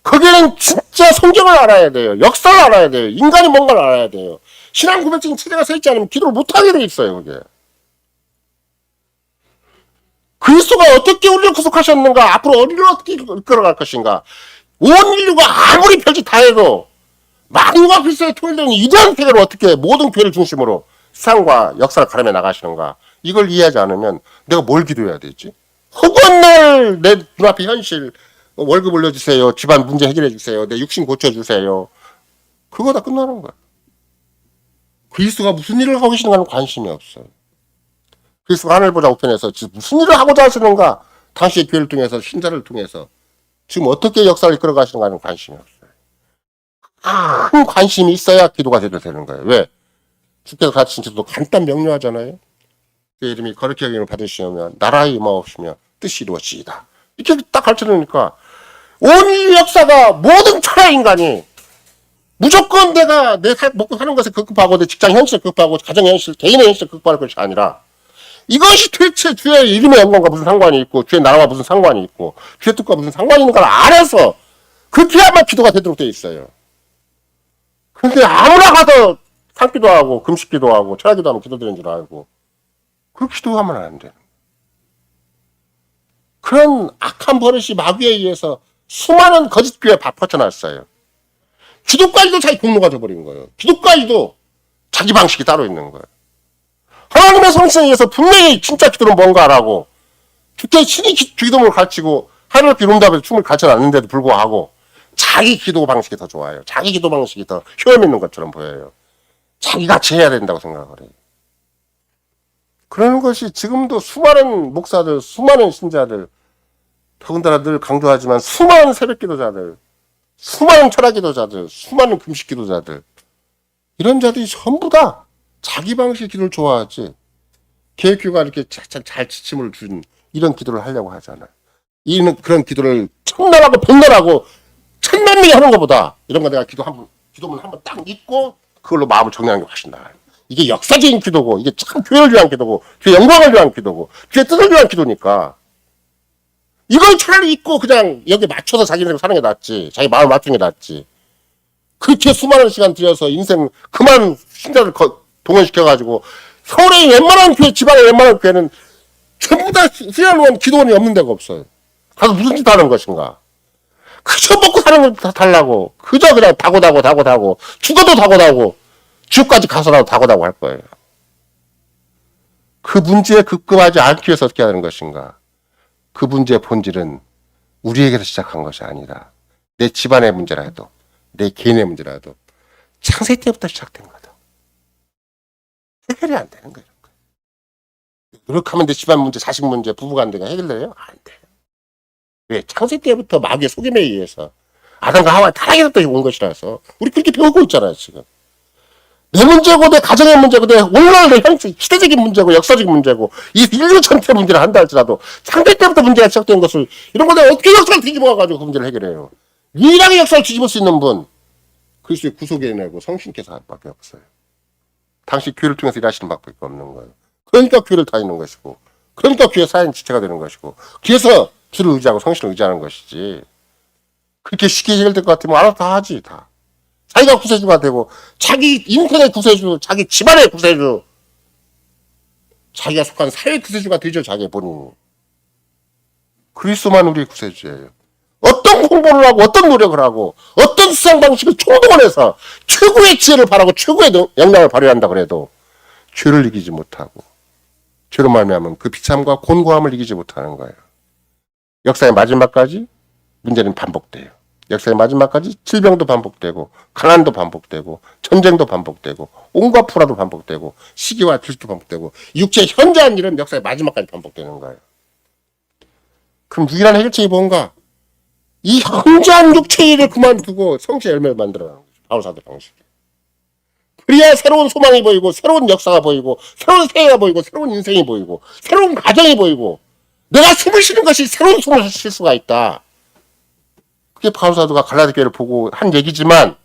거기에는 진짜 성경을 알아야 돼요. 역사를 알아야 돼요. 인간이 뭔가를 알아야 돼요. 신앙 고백적인 체제가 서 있지 않으면 기도를 못하게 돼 있어요. 그게. 그리스도가 어떻게 우리를 구속하셨는가, 앞으로 우리를 어떻게 이끌어갈 것인가, 온 인류가 아무리 별짓 다 해도 만유가 그리스도의 통일되는 이대한 세계를 어떻게 모든 교회를 중심으로 세상과 역사를 가름해 나가시는가, 이걸 이해하지 않으면 내가 뭘 기도해야 되지? 허구한 내 눈앞의 현실, 월급 올려주세요, 집안 문제 해결해 주세요, 내 육신 고쳐주세요, 그거 다 끝나는 거야. 그리스도가 무슨 일을 하고 계시는가는 관심이 없어요. 그리스도가 하늘 보좌 우편에서 무슨 일을 하고자 하시는가, 당시의 교회를 통해서 신자를 통해서 지금 어떻게 역사를 이끌어 가시는가는 관심이 없어요. 큰 관심이 있어야 기도가 제대로 되는 거예요. 왜? 주께서 가르치신 기도도 간단 명료하잖아요. 그 이름이 거룩히 여김을 받으시면 나라의 임하옵시며 뜻이 이루어지이다. 이렇게 딱 가르쳐놓으니까 온 인류 역사가 모든 천하 인간이 무조건 내가 내 먹고 사는 것을 극복하고 내 직장 현실을 극복하고 가정 현실, 개인의 현실을 극복할 것이 아니라 이것이 도대체 주의 이름의 영광과 무슨 상관이 있고 주의 나라와 무슨 상관이 있고 주의 뜻과 무슨 상관이 있는가를 알아서 그렇게야만 기도가 되도록 되어 있어요. 근데 아무나 가서 산기도 하고 금식기도 하고 철학기도 하면 기도드리는 줄 알고 그 기도하면 안 돼요. 그런 악한 버릇이 마귀에 의해서 수많은 거짓 교회에 퍼쳐났어요. 기도까지도 자기 공로가 돼버린 거예요. 기도까지도 자기 방식이 따로 있는 거예요. 하나님의 성신에 의해서 분명히 진짜 기도는 뭔가라고 주께 신이 기도문을 가르치고 하늘을 이룬다고 춤을 가르쳐놨는데도 불구하고 자기 기도 방식이 더 좋아요. 자기 기도 방식이 더 효험 있는 것처럼 보여요. 자기같이 해야 된다고 생각을 해요. 그러는 것이 지금도 수많은 목사들, 수많은 신자들, 더군다나 늘 강조하지만 수많은 새벽 기도자들, 수많은 철학 기도자들, 수많은 금식 기도자들, 이런 자들이 전부 다 자기 방식의 기도를 좋아하지 계획교가 이렇게 잘 지침을 준 이런 기도를 하려고 하잖아요. 그런 기도를 천날하고 백날하고 천만 명이 하는 것보다 이런 거 내가 기도문 한번 딱 읽고 그걸로 마음을 정리하는 게 훨씬 나아요. 이게 역사적인 기도고 이게 참 교회를 위한 기도고 교회 영광을 위한 기도고 교회 뜻을 위한 기도니까 이걸 차라리 읽고 그냥 여기 맞춰서 자기네들 사는 게 낫지. 자기 마음을 맞추는 게 낫지. 그렇게 수많은 시간 들여서 인생 그만 신자를 동원시켜가지고 서울의 웬만한 교회, 지방의 웬만한 교회는 전부 다 수련원 기도원이 없는 데가 없어요. 가서 무슨 짓 하는 것인가. 그저 먹고 사는 걸 달라고. 그저 그냥 다고 죽어도 다고 지옥까지 가서라도 다고 할 거예요. 그 문제에 급급하지 않기 위해서 어떻게 하는 것인가. 그 문제의 본질은 우리에게서 시작한 것이 아니라 내 집안의 문제라 해도 내 개인의 문제라도 창세 때부터 시작된 거다. 해결이 안 되는 거예요. 노력하면 내 집안 문제, 자식 문제, 부부관계가 해결돼요? 안 돼요. 왜? 창세 때부터 마귀의 속임에 의해서 아담과 하와 타락에서부터 온 것이라서 우리 그렇게 배우고 있잖아요. 지금 내 문제고 내 가정의 문제고 내 오늘날 내 시대적인 문제고 역사적인 문제고 이 인류 전체 문제를 한다 할지라도 창세 때부터 문제가 시작된 것을 이런 걸 내가 어떻게 역사를 뒤집어가지고 그 문제를 해결해요. 유일하게 역사를 뒤집을 수 있는 분 그리스도의 구속에 내고 성신께서 밖에 없어요. 당시 교회를 통해서 일하시는 밖에 없는 거예요. 그러니까 교회를 다니는 것이고 그러니까 교회 사인 지체가 되는 것이고 그래서 주를 의지하고 성신을 의지하는 것이지 그렇게 쉽게 해결될 것 같으면 알아서 다 하지 다. 자기가 구세주가 되고 자기 인생의 구세주 자기 집안의 구세주 자기가 속한 사회 구세주가 되죠. 자기 본인이. 그리스도만 우리의 구세주예요. 어떤 공부를 하고 어떤 노력을 하고 어떤 수상 방식을 총동원해서 최고의 지혜를 바라고 최고의 역량을 발휘한다 그래도 죄를 이기지 못하고 죄로 말미암은 그 비참과 곤고함을 이기지 못하는 거예요. 역사의 마지막까지 문제는 반복돼요. 역사의 마지막까지 질병도 반복되고 가난도 반복되고 전쟁도 반복되고 온갖 불화도 반복되고 시기와 질투도 반복되고 육체의 현저한 일은 역사의 마지막까지 반복되는 거예요. 그럼 유일한 해결책이 뭔가? 이 현저한 육체의 일을 그만두고 성취의 열매를 만들어가는 거죠. 바울사도 방식이. 그래야 새로운 소망이 보이고 새로운 역사가 보이고 새로운 새해가 보이고 새로운 인생이 보이고 새로운 가정이 보이고 내가 숨을 쉬는 것이 새로운 숨을 쉴 수가 있다. 그게 바울사도가 갈라디 교회를 보고 한 얘기지만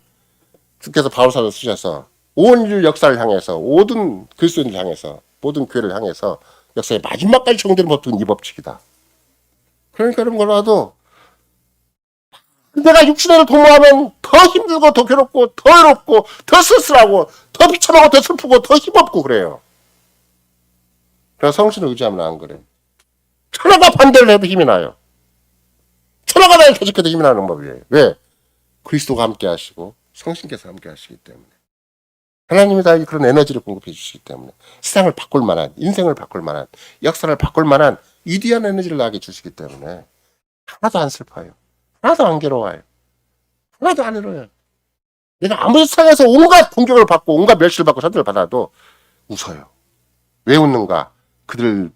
주께서 바울사도 쓰셔서 온 인류 역사를 향해서 모든 그리스도인을 향해서 모든 교회를 향해서 역사의 마지막까지 적용되는 법칙은 이 법칙이다. 그러니까 이런 거라도 내가 육신을 도모하면 더 힘들고 더 괴롭고 더 외롭고 더 쓸쓸하고 더 비참하고 더 슬프고 더 힘없고 그래요. 그래서 성신을 의지하면 안 그래. 천하가 반대를 해도 힘이 나요. 천하가 나를 대적해도 힘이 나는 법이에요. 왜? 그리스도가 함께 하시고 성신께서 함께 하시기 때문에. 하나님이 다 그런 에너지를 공급해 주시기 때문에 세상을 바꿀 만한, 인생을 바꿀 만한, 역사를 바꿀 만한 위대한 에너지를 나에게 주시기 때문에 하나도 안 슬퍼요. 하나도 안 괴로워요. 하나도 안 외로워요. 내가 아무리 세상에서 온갖 공격을 받고 온갖 멸시를 받고 선택을 받아도 웃어요. 왜 웃는가? 그들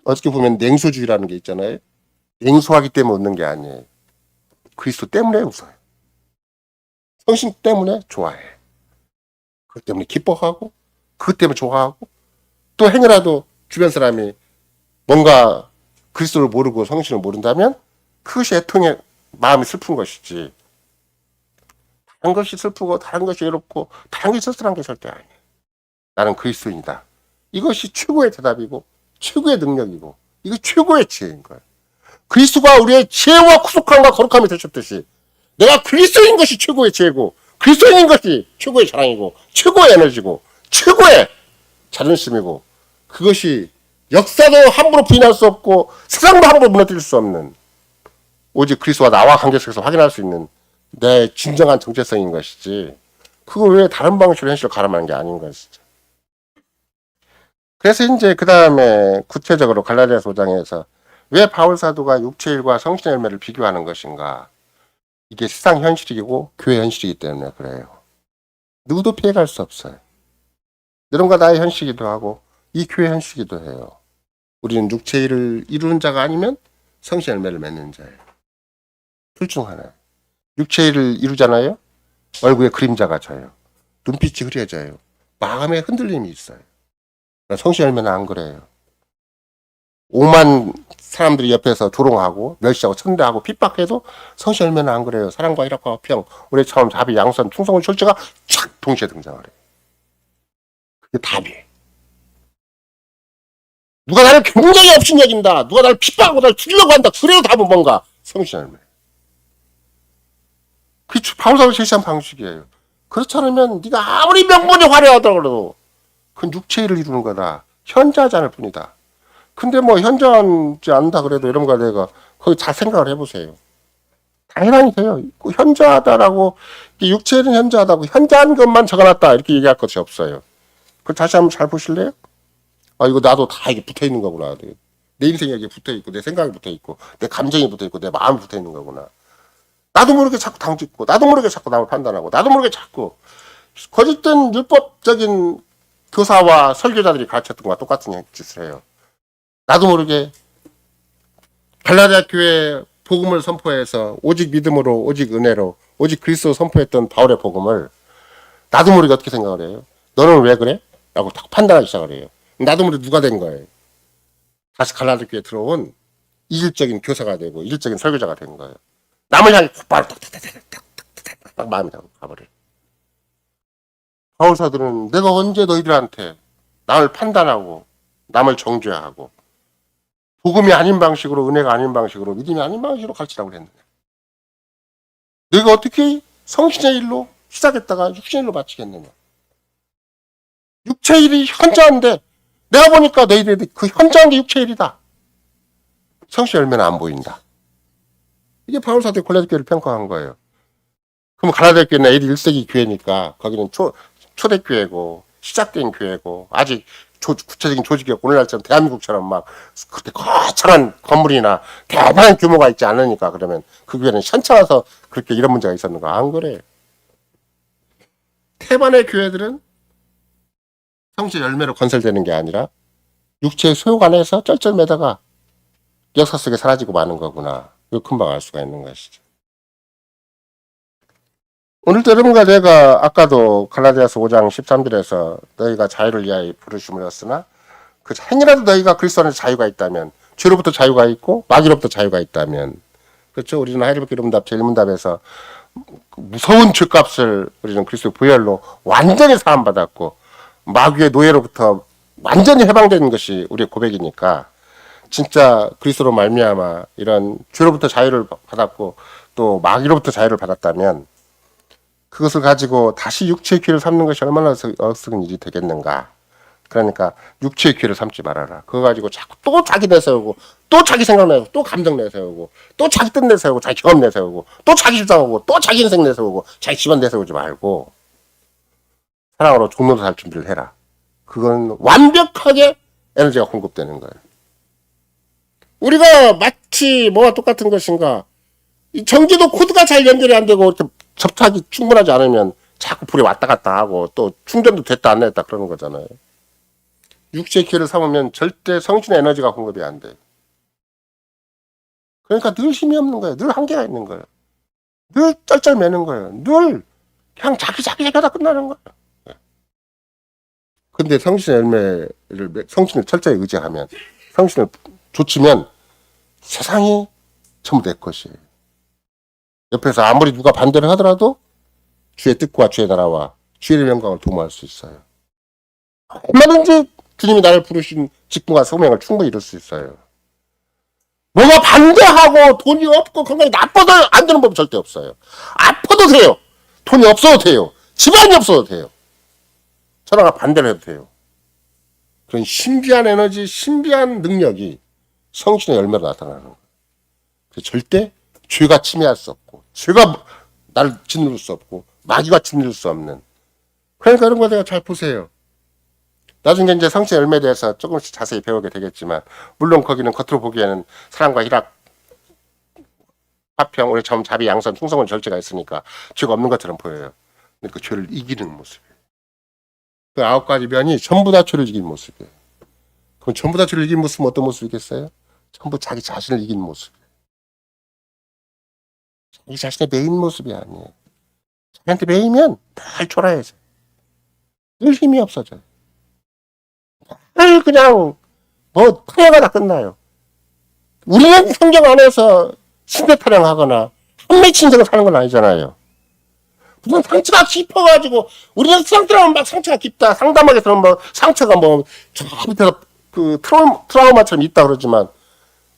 어떻게 보면 냉소주의라는 게 있잖아요. 냉소하기 때문에 웃는 게 아니에요. 그리스도 때문에 웃어요. 성신 때문에 좋아해. 그것 때문에 기뻐하고 그것 때문에 좋아하고 또 행여라도 주변 사람이 뭔가 그리스도를 모르고 성신을 모른다면 그것이 애통의 마음이 슬픈 것이지 다른 것이 슬프고 다른 것이 외롭고 다른 것이 쓸쓸한 게 절대 아니에요. 나는 그리스도인이다. 이것이 최고의 대답이고 최고의 능력이고 이거 최고의 지혜인 거예요. 그리스도가 우리의 지혜와 구속함과 거룩함이 되셨듯이 내가 그리스도인 것이 최고의 지혜고 그리스도인인 것이 최고의 자랑이고 최고의 에너지고 최고의 자존심이고 그것이 역사도 함부로 부인할 수 없고 세상도 함부로 무너뜨릴 수 없는 오직 그리스도와 나와 관계 속에서 확인할 수 있는 내 진정한 정체성인 것이지 그걸 왜 다른 방식으로 현실을 가름하는 게 아닌 것이죠. 그래서 이제 그 다음에 구체적으로 갈라디아서 5장에서 왜 바울사도가 육체의 일과 성신의 열매를 비교하는 것인가. 이게 세상 현실이고 교회 현실이기 때문에 그래요. 누구도 피해갈 수 없어요. 여러분과 나의 현실이기도 하고 이 교회 현실이기도 해요. 우리는 육체의 일을 이루는 자가 아니면 성신의 열매를 맺는 자예요. 둘 중 하나. 육체의 일을 이루잖아요. 얼굴에 그림자가 져요. 눈빛이 흐려져요. 마음에 흔들림이 있어요. 성신의 열매는 안 그래요. 5만 사람들이 옆에서 조롱하고 멸시하고 천대하고 핍박해도 성신 열매는 안 그래요. 사랑과 희락과 평, 오래 참음, 자비, 양선, 충성을 철저가 촥 동시에 등장을 해요. 그게 답이에요. 누가 나를 굉장히 없인 여긴다. 누가 나를 핍박하고 나를 죽이려고 한다. 그래도 답은 뭔가? 성신 열매. 그게 바울사도 제시한 방식이에요. 그렇지 않으면 네가 아무리 명분이 화려하더라도 그건 육체의 일을 이루는 거다. 현저하지 않을 뿐이다. 근데 뭐 현저하지 않다 그래도 여러분과 내가 거기 잘 생각을 해보세요. 당연히 돼요. 현저하다라고 육체는 현저하다고 현저한 것만 적어놨다 이렇게 얘기할 것이 없어요. 그걸 다시 한번 잘 보실래요? 아 이거 나도 다 이게 붙어 있는 거구나. 내 인생에 이게 붙어 있고 내 생각이 붙어 있고 내 감정이 붙어 있고 내 마음이 붙어 있는 거구나. 나도 모르게 자꾸 당짓고, 나도 모르게 자꾸 남을 판단하고, 나도 모르게 자꾸 거짓된 율법적인 교사와 설교자들이 가르쳤던 것과 똑같은 짓을 해요. 나도 모르게 갈라디아 교회 복음을 선포해서 오직 믿음으로, 오직 은혜로, 오직 그리스도 선포했던 바울의 복음을 나도 모르게 어떻게 생각을 해요? 너는 왜 그래? 라고 딱 판단하기 시작을 해요. 나도 모르게 누가 된 거예요. 다시 갈라디아 교회에 들어온 이질적인 교사가 되고 이질적인 설교자가 된 거예요. 남을 향해 바로 딱 마음이 가버려요. 바울 사도는 내가 언제 너희들한테 남을 판단하고 남을 정죄하고 복음이 아닌 방식으로, 은혜가 아닌 방식으로, 믿음이 아닌 방식으로 가르치라고 그랬느냐. 너희가 어떻게 성신의 일로 시작했다가 육신의 일로 마치겠느냐. 육체의 일이 현저한데 내가 보니까 너희들이 그 현저한 게 육체의 일이다. 성신 열매는 안 보인다. 이게 바울 사도의 갈라디아 교회를 평가한 거예요. 그럼 갈라디아 교회는 AD 1세기 교회니까 거기는 초대교회고 시작된 교회고 아직 구체적인 조직이 오늘날처럼 대한민국처럼 막 그렇게 거창한 건물이나 대단한 규모가 있지 않으니까 그러면 그 교회는 현창해서 그렇게 이런 문제가 있었는가? 안 그래. 태반의 교회들은 성신 열매로 건설되는 게 아니라 육체의 소욕 안에서 쩔쩔매다가 역사 속에 사라지고 마는 거구나. 이거 금방 알 수가 있는 것이죠. 오늘도 여러분과 내가 아까도 갈라디아서 5장 13절에서 너희가 자유를 위하여 부르심을 했으나 그 행이라도 너희가 그리스도 안에서 자유가 있다면 죄로부터 자유가 있고 마귀로부터 자유가 있다면 그렇죠. 우리는 하이르베크 이름답 제1문답에서 무서운 죄값을 우리는 그리스도 부혈로 완전히 사함받았고 마귀의 노예로부터 완전히 해방되는 것이 우리의 고백이니까 진짜 그리스도로 말미암아 이런 죄로부터 자유를 받았고 또 마귀로부터 자유를 받았다면 그것을 가지고 다시 육체의 기회를 삼는 것이 얼마나 어리석은 일이 되겠는가. 그러니까 육체의 기회를 삼지 말아라. 그거 가지고 자꾸 또 자기 내세우고 또 자기 생각 내세우고 또 감정 내세우고 또 자기 뜻 내세우고 자기 경험 내세우고 또 자기 주장하고 또 자기 인생 내세우고 자기 집안 내세우지 말고 사랑으로 종로로 살 준비를 해라. 그건 완벽하게 에너지가 공급되는 거예요. 우리가 마치 뭐가 똑같은 것인가. 이 전기도 코드가 잘 연결이 안 되고 이렇게 접착이 충분하지 않으면 자꾸 불이 왔다 갔다 하고 또 충전도 됐다 안 됐다 그러는 거잖아요. 육체의 기회를 삼으면 절대 성신의 에너지가 공급이 안 돼. 그러니까 늘 힘이 없는 거예요. 늘 한계가 있는 거예요. 늘 쩔쩔매는 거예요. 늘 그냥 자기 하다 끝나는 거예요. 근데 성신의 열매를 성신을 철저히 의지하면 성신을 좇으면 세상이 전부 내 것이에요. 옆에서 아무리 누가 반대를 하더라도 주의 뜻과 주의 나라와 주의 영광을 도모할 수 있어요. 얼마든지 주님이 나를 부르신 직분과 소명을 충분히 이룰 수 있어요. 뭐가 반대하고 돈이 없고 건강이 나빠도 안 되는 법은 절대 없어요. 아파도 돼요. 돈이 없어도 돼요. 집안이 없어도 돼요. 천하가 반대를 해도 돼요. 그런 신비한 에너지, 신비한 능력이 성신의 열매로 나타나는 거예요. 절대 죄가 침해할 수 없고 죄가 나를 짓누를 수 없고 마귀가 짓누를 수 없는. 그러니까 이런 거 내가 잘 보세요. 나중에 이제 성신의 열매에 대해서 조금씩 자세히 배우게 되겠지만 물론 거기는 겉으로 보기에는 사랑과 희락, 화평, 우리 점, 자비, 양선, 충성은 절제가 있으니까 죄가 없는 것처럼 보여요. 근데 그 죄를 이기는 모습이에요. 그 9가지 면이 전부 다 죄를 이긴 모습이에요. 그럼 전부 다 죄를 이긴 모습은 어떤 모습이겠어요? 전부 자기 자신을 이긴 모습이에요. 자기 자신의 메인 모습이 아니에요. 자기한테 메이면 늘 초라해져요. 늘 힘이 없어져요. 늘 그냥 타령가 다 끝나요. 우리는 성경 안에서 신대 타령하거나 한맺힌 인생을 사는 건 아니잖아요. 무슨 상처가 깊어가지고 우리는 상처라면 막 상처가 깊다. 상담하게 들으면 뭐 상처가 저 밑에서 그 트라우마처럼 있다 그러지만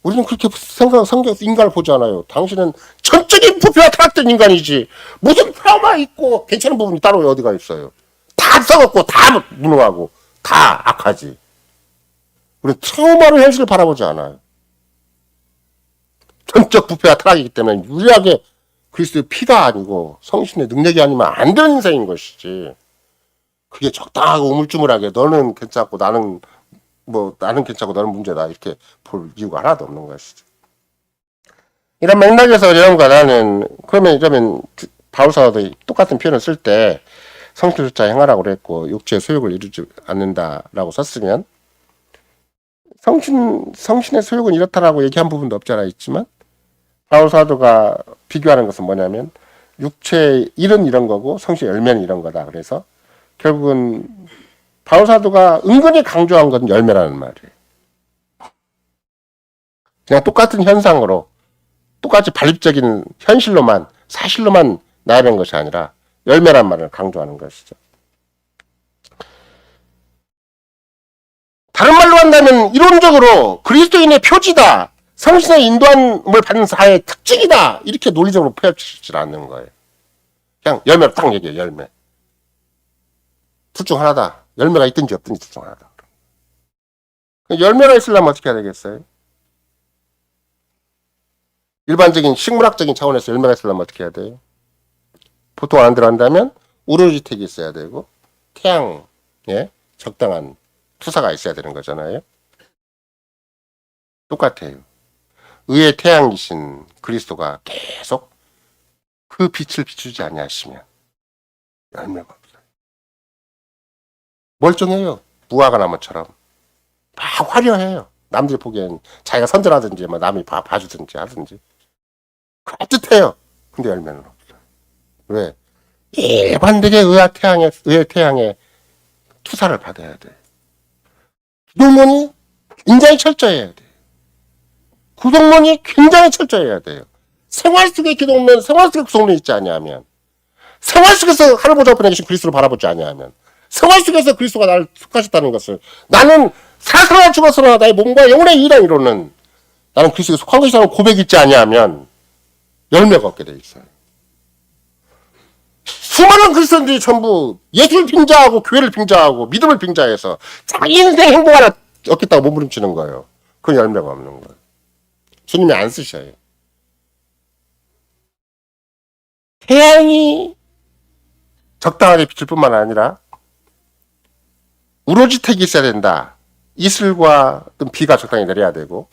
우리는 그렇게 성경에서 인간을 보지 않아요. 당신은 전적인 부패와 타락된 인간이지 무슨 트라우마 있고 괜찮은 부분이 따로 어디가 있어요. 다 썩었고 다 무능하고 다 악하지. 우리는 트라우마로 현실을 바라보지 않아요. 전적 부패와 타락이기 때문에 유리하게 그리스도의 피가 아니고 성신의 능력이 아니면 안 되는 인생인 것이지. 그게 적당하고 우물쭈물하게 너는 괜찮고 나는 괜찮고 너는 문제다 이렇게 볼 이유가 하나도 없는 것이죠. 이런 맥락에서 어려운가 나는 그러면 이러면 바울 사도도 똑같은 표현을 쓸 때 성실조차 행하라고 그랬고 육체의 소욕을 이루지 않는다라고 썼으면 성신의 소욕은 이렇다라고 얘기한 부분도 없지 않아 있지만 바울 사도가 비교하는 것은 뭐냐면 육체의 일은 이런 거고 성신의 열매는 이런 거다. 그래서 결국은 바울 사도가 은근히 강조한 건 열매라는 말이에요. 그냥 똑같은 현상으로 똑같이 발립적인 현실로만 사실로만 나열한 것이 아니라 열매란 말을 강조하는 것이죠. 다른 말로 한다면 이론적으로 그리스도인의 표지다. 성신의 인도함을 받는 사회의 특징이다. 이렇게 논리적으로 펼치지 않는 거예요. 그냥 열매로 딱 얘기해요. 열매. 둘 중 하나다. 열매가 있든지 없든지 둘 중 하나다. 열매가 있으려면 어떻게 해야 되겠어요? 일반적인 식물학적인 차원에서 열매가 있으려면 어떻게 해야 돼요? 보통 안 들어간다면 우로지택이 있어야 되고 태양에 적당한 투사가 있어야 되는 거잖아요. 똑같아요. 의의 태양이신 그리스도가 계속 그 빛을 비추지 아니하시면 열매가 없어요. 멀쩡해요. 무화과 나무처럼 막 화려해요. 남들이 보기엔 자기가 선전하든지 뭐 남이 봐주든지 하든지 그럴듯해요. 근데 열매는 없어요. 왜? 일반적인 의의 태양의 투사를 받아야 돼. 기독론이 굉장히 철저해야 돼. 구속론이 굉장히 철저해야 돼요. 생활 속의 기독론, 생활 속의 구속론이 있지 아니하면, 생활 속에서 하늘 보좌 앞에 계신 그리스도를 바라보지 아니하면, 생활 속에서 그리스도가 나를 속하셨다는 것을 나는 살아서나 죽어서나 나의 몸과 영혼의 유일한 이로는 나는 그리스도에 속한 것이라는 고백이 있지 아니하면 열매가 없게 돼 있어요. 수많은 그리스도인들이 전부 예수를 빙자하고 교회를 빙자하고 믿음을 빙자해서 자기 인생 행복 하나 얻겠다고 몸부림치는 거예요. 그건 열매가 없는 거예요. 주님이 안 쓰셔요. 태양이 적당하게 비칠 뿐만 아니라 우로지택이 있어야 된다. 이슬과 비가 적당히 내려야 되고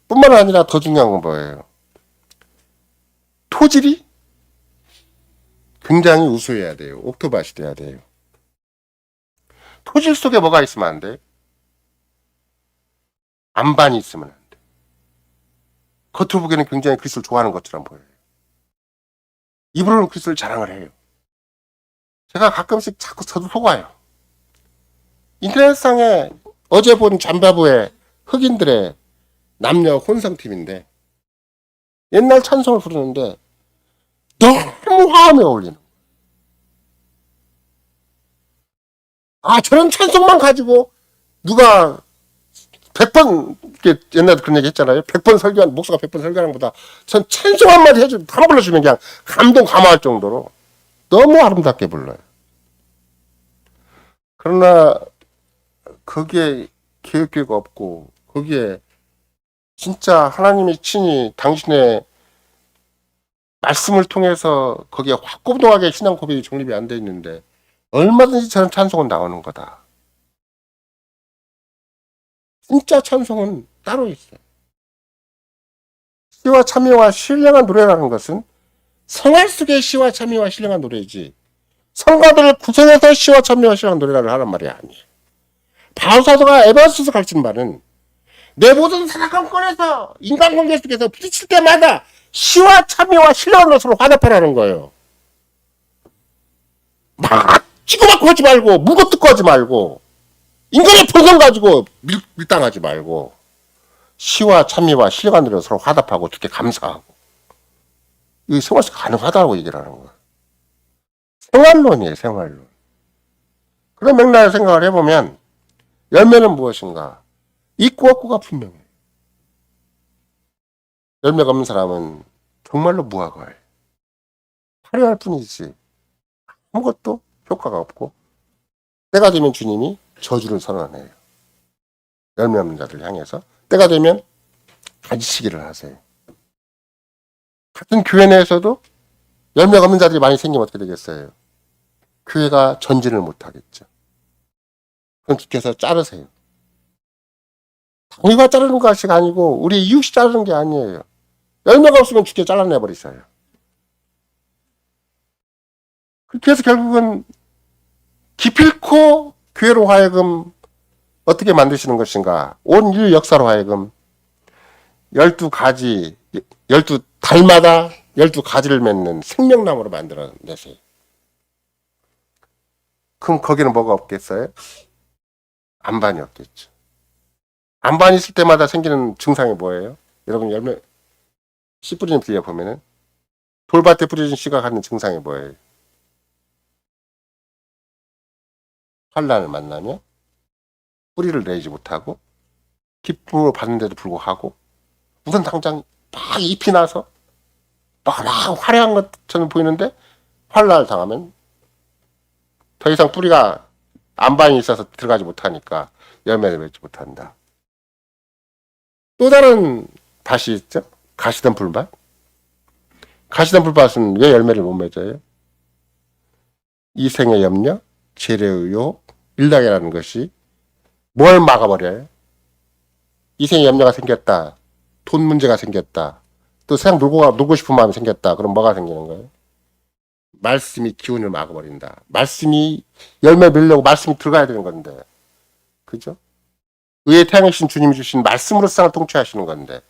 뿐만 아니라 더 중요한 건 뭐예요? 토질이 굉장히 우수해야 돼요. 옥토밭이 돼야 돼요. 토질 속에 뭐가 있으면 안 돼? 안반이 있으면 안 돼. 겉으로 보기에는 굉장히 그리스도를 좋아하는 것처럼 보여요. 입으로는 그리스도를 자랑을 해요. 제가 가끔씩 자꾸 저도 속아요. 인터넷상에 어제 본 잠바부의 흑인들의 남녀 혼성팀인데 옛날 찬송을 부르는데 너무 화음에 어울리는 거예요. 아, 저런 찬송만 가지고 누가 100번 옛날에 그런 얘기 했잖아요. 100번 설교한 목사가 100번 설교하는 것보다 전 찬송 한마디 해주면 한 불러주면 그냥 감동 감화할 정도로 너무 아름답게 불러요. 그러나 거기에 계획가 없고 거기에 진짜 하나님이 친히 당신의 말씀을 통해서 거기에 확고동하게 신앙 고백이 정립이 안 돼 있는데 얼마든지 저런 찬송은 나오는 거다. 진짜 찬송은 따로 있어요. 시와 참여와 신령한 노래라는 것은 생활 속의 시와 참여와 신령한 노래이지 성가들을 구성해서 시와 참여와 신령한 노래를 하란 말이 아니에요. 바울 사도가 에베소서에서 가르치는 바는 내 모든 사사건건에서 인간관계 속에서 부딪힐 때마다 시와 참여와 신령한 것으로 화답하라는 거예요. 막 치고받고 하지 말고 물고 하지 말고 인간의 본성 가지고 밀당하지 말고 시와 참여와 신령한 노래로 서로 화답하고 주께 감사하고 이 생활 속 가능하다고 얘기를 하는 거예요. 생활론이에요. 생활론. 그런 맥락을 생각을 해보면 열매는 무엇인가? 있고 없고가 분명해요. 열매가 없는 사람은 정말로 무화과예요. 화려할 뿐이지 아무것도 효과가 없고 때가 되면 주님이 저주를 선언해요. 열매 없는 자들 향해서 때가 되면 가지치기를 하세요. 같은 교회 내에서도 열매가 없는 자들이 많이 생기면 어떻게 되겠어요? 교회가 전진을 못하겠죠. 그럼 주께서 자르세요. 당위가 자르는 것이 아니고 우리 이웃이 자르는 게 아니에요. 열매가 없으면 죽게 잘라내버리셔요. 그렇게 해서 결국은 기필코 교회로 하여금 어떻게 만드시는 것인가? 온 인류 역사로 하여금 12가지, 12달마다 12가지를 맺는 생명나무로 만들어내세요. 그럼 거기는 뭐가 없겠어요? 안반이 없겠죠. 안반이 있을 때마다 생기는 증상이 뭐예요? 여러분 열매 씨 뿌리는 비에 보면은 돌밭에 뿌려진 씨가 갖는 증상이 뭐예요? 환란을 만나며 뿌리를 내지 못하고 기쁨을 받는데도 불구하고 우선 당장 막 잎이 나서 막 화려한 것처럼 보이는데 환란을 당하면 더 이상 뿌리가 안반이 있어서 들어가지 못하니까 열매를 맺지 못한다. 또 다른 밭이 있죠. 가시던 풀밭. 가시던 풀밭은 왜 열매를 못 맺어요? 이생의 염려, 재래의 유혹, 일당이라는 것이 뭘 막아버려요? 이생의 염려가 생겼다. 돈 문제가 생겼다. 또 세상 놀고 싶은 마음이 생겼다. 그럼 뭐가 생기는 거예요? 말씀이 기운을 막아버린다. 말씀이 열매 맺으려고 말씀이 들어가야 되는 건데. 그죠? 의의 태양이신 주님이 주신 말씀으로 세상을 통치하시는 건데.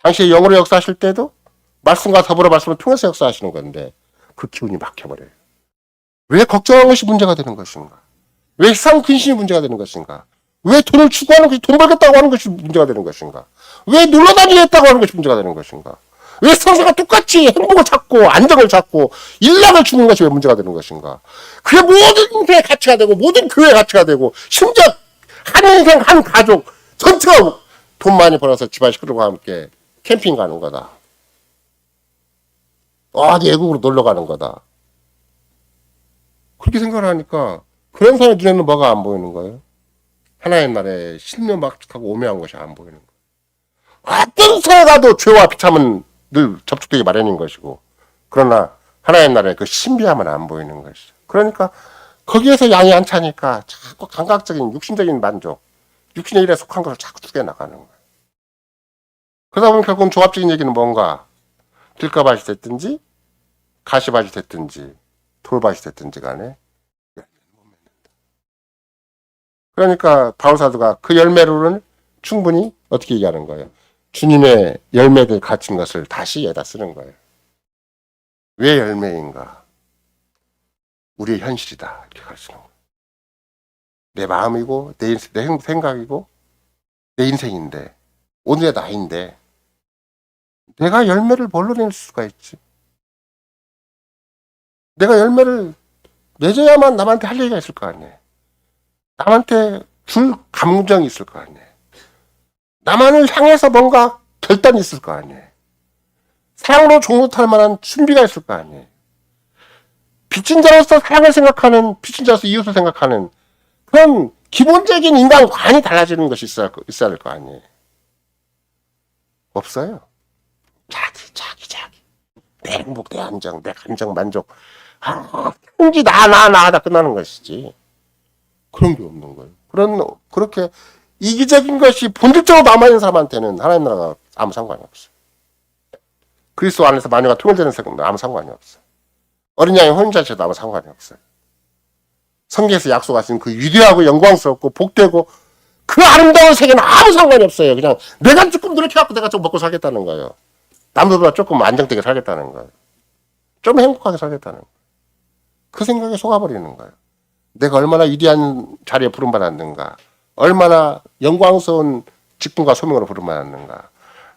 당시에 영으로 역사하실 때도 말씀과 더불어 말씀을 통해서 역사하시는 건데 그 기운이 막혀버려요. 왜 걱정하는 것이 문제가 되는 것인가? 왜 세상 근심이 문제가 되는 것인가? 왜 돈을 추구하는 것이 돈 벌겠다고 하는 것이 문제가 되는 것인가? 왜 놀러다니겠다고 하는 것이 문제가 되는 것인가? 왜 성사가 똑같이 행복을 찾고 안정을 찾고 일락을 주는 것이 왜 문제가 되는 것인가? 그게 모든 인생의 가치가 되고 모든 교회의 가치가 되고 심지어 한 인생 한 가족 전체가 돈 많이 벌어서 집안 식구들과 함께 캠핑 가는 거다. 어디 외국으로 놀러 가는 거다. 그렇게 생각을 하니까 그런 사람의 눈에는 뭐가 안 보이는 거예요? 하나님 나라의 신묘막측하고 오묘한 것이 안 보이는 거예요. 어떤 사에 가도 죄와 비참은 늘 접촉되기 마련인 것이고 그러나 하나님 나라의 그 신비함은 안 보이는 것이죠. 그러니까 거기에서 양이 안 차니까 자꾸 감각적인 육신적인 만족, 육신의 일에 속한 것을 자꾸 두게 나가는 거예요. 그러다 보면 결국은 종합적인 얘기는 뭔가 길가밭이 됐든지 가시밭이 됐든지 돌밭이 됐든지 간에 그러니까 바울사도가 그 열매로는 충분히 어떻게 얘기하는 거예요? 주님의 열매들 갖춘 것을 다시 에다 쓰는 거예요. 왜 열매인가? 우리의 현실이다. 이렇게 가르치는 거예요. 내 마음이고 내 생각이고 내 인생인데 오늘의 나인데 내가 열매를 뭘로 낼 수가 있지? 내가 열매를 맺어야만 남한테 할 얘기가 있을 거 아니에요. 남한테 줄 감정이 있을 거 아니에요. 나만을 향해서 뭔가 결단이 있을 거 아니에요. 사랑으로 종로탈 만한 준비가 있을 거 아니에요. 빚진 자로서 사랑을 생각하는, 빚진 자로서 이웃을 생각하는 그런 기본적인 인간관이 달라지는 것이 있어야 될 거 아니에요. 없어요. 자기. 내 행복, 내 안정, 내 감정, 만족. 현지 나 하다 끝나는 것이지. 그런 게 없는 거예요. 그렇게 이기적인 것이 본질적으로 남아있는 사람한테는 하나님 나라가 아무 상관이 없어요. 그리스도 안에서 마녀가 통일되는 생각은 아무 상관이 없어요. 어린 양의 혼인잔치도 아무 상관이 없어요. 성경에서 약속하신 그 위대하고 영광스럽고 복되고 그 아름다운 세계는 아무 상관이 없어요. 그냥 내가 조금 노력해갖고 내가 좀 먹고 살겠다는 거예요. 남들보다 조금 안정되게 살겠다는 거예요. 좀 행복하게 살겠다는 거예요. 그 생각에 속아버리는 거예요. 내가 얼마나 위대한 자리에 부름받았는가. 얼마나 영광스러운 직분과 소명으로 부름받았는가.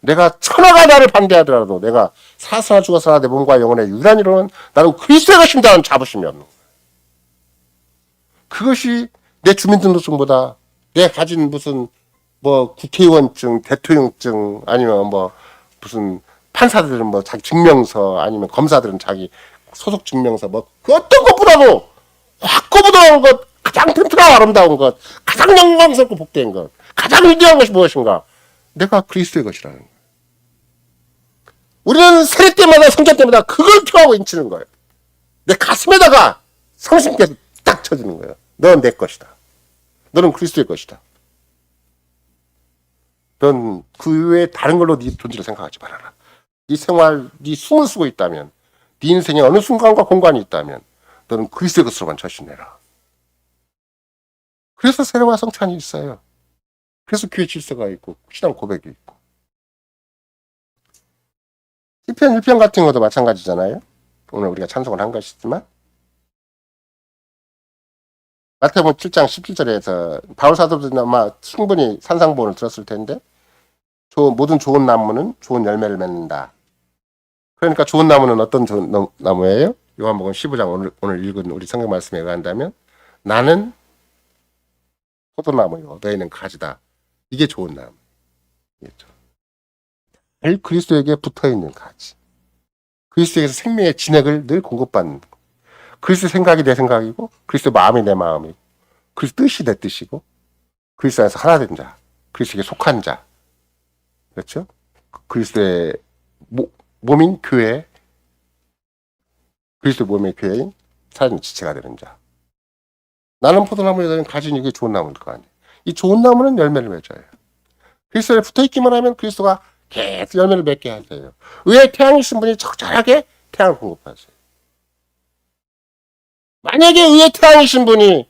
내가 천하가 나를 반대하더라도 내가 사사나 죽어서나 내 몸과 영혼의 유일한 이로는 나는 그리스도의 것입니다는 자부심이 없는 거예요. 그것이 내 주민등록증보다 내가 가진 무슨 뭐 국회의원증, 대통령증 아니면 뭐 무슨 판사들은 뭐 자기 증명서 아니면 검사들은 자기 소속 증명서 뭐 그 어떤 것보다도 확고부동한 것, 가장 튼튼하고 아름다운 것, 가장 영광스럽고 복된 것, 가장 위대한 것이 무엇인가? 내가 그리스도의 것이라는 거예요. 우리는 세례 때마다 성전 때마다 그걸 표하고 인치는 거예요. 내 가슴에다가 성신께서 딱 쳐주는 거예요. 너는 내 것이다. 너는 그리스도의 것이다. 넌 그 외에 다른 걸로 네 존재를 생각하지 말아라. 네 생활, 네 숨을 쓰고 있다면, 네 인생의 어느 순간과 공간이 있다면 너는 그리스도의 것으로만 절신해라. 그래서 세례와 성찬이 있어요. 그래서 교회 질서가 있고 신앙 고백이 있고. 시편 1편 같은 것도 마찬가지잖아요. 오늘 우리가 찬송을 한 것이지만 마태복음 7장 17절에서 바울 사도들은 아마 충분히 산상보원을 들었을 텐데 모든 좋은 나무는 좋은 열매를 맺는다. 그러니까 좋은 나무는 어떤 좋은 나무예요? 요한복음 15장 오늘 읽은 우리 성경 말씀에 의한다면 나는 포도나무요 너희는 가지다. 이게 좋은 나무. 늘 그리스도에게 붙어있는 가지. 그리스도에게서 생명의 진액을 늘 공급받는 거. 그리스도 생각이 내 생각이고 그리스도 마음이 내 마음이고 그리스도 뜻이 내 뜻이고 그리스도 안에서 하나 된 자. 그리스도에게 속한 자. 그렇죠? 그리스도의 몸인 교회, 그리스도 몸의 교회인 살아있는 지체가 되는 자. 나는 포도나무에 대한 가진 이게 좋은 나무일 거 아니에요. 이 좋은 나무는 열매를 맺어요. 그리스도에 붙어있기만 하면 그리스도가 계속 열매를 맺게 하세요. 의에 태양이신 분이 적절하게 태양을 공급하세요. 만약에 의에 태양이신 분이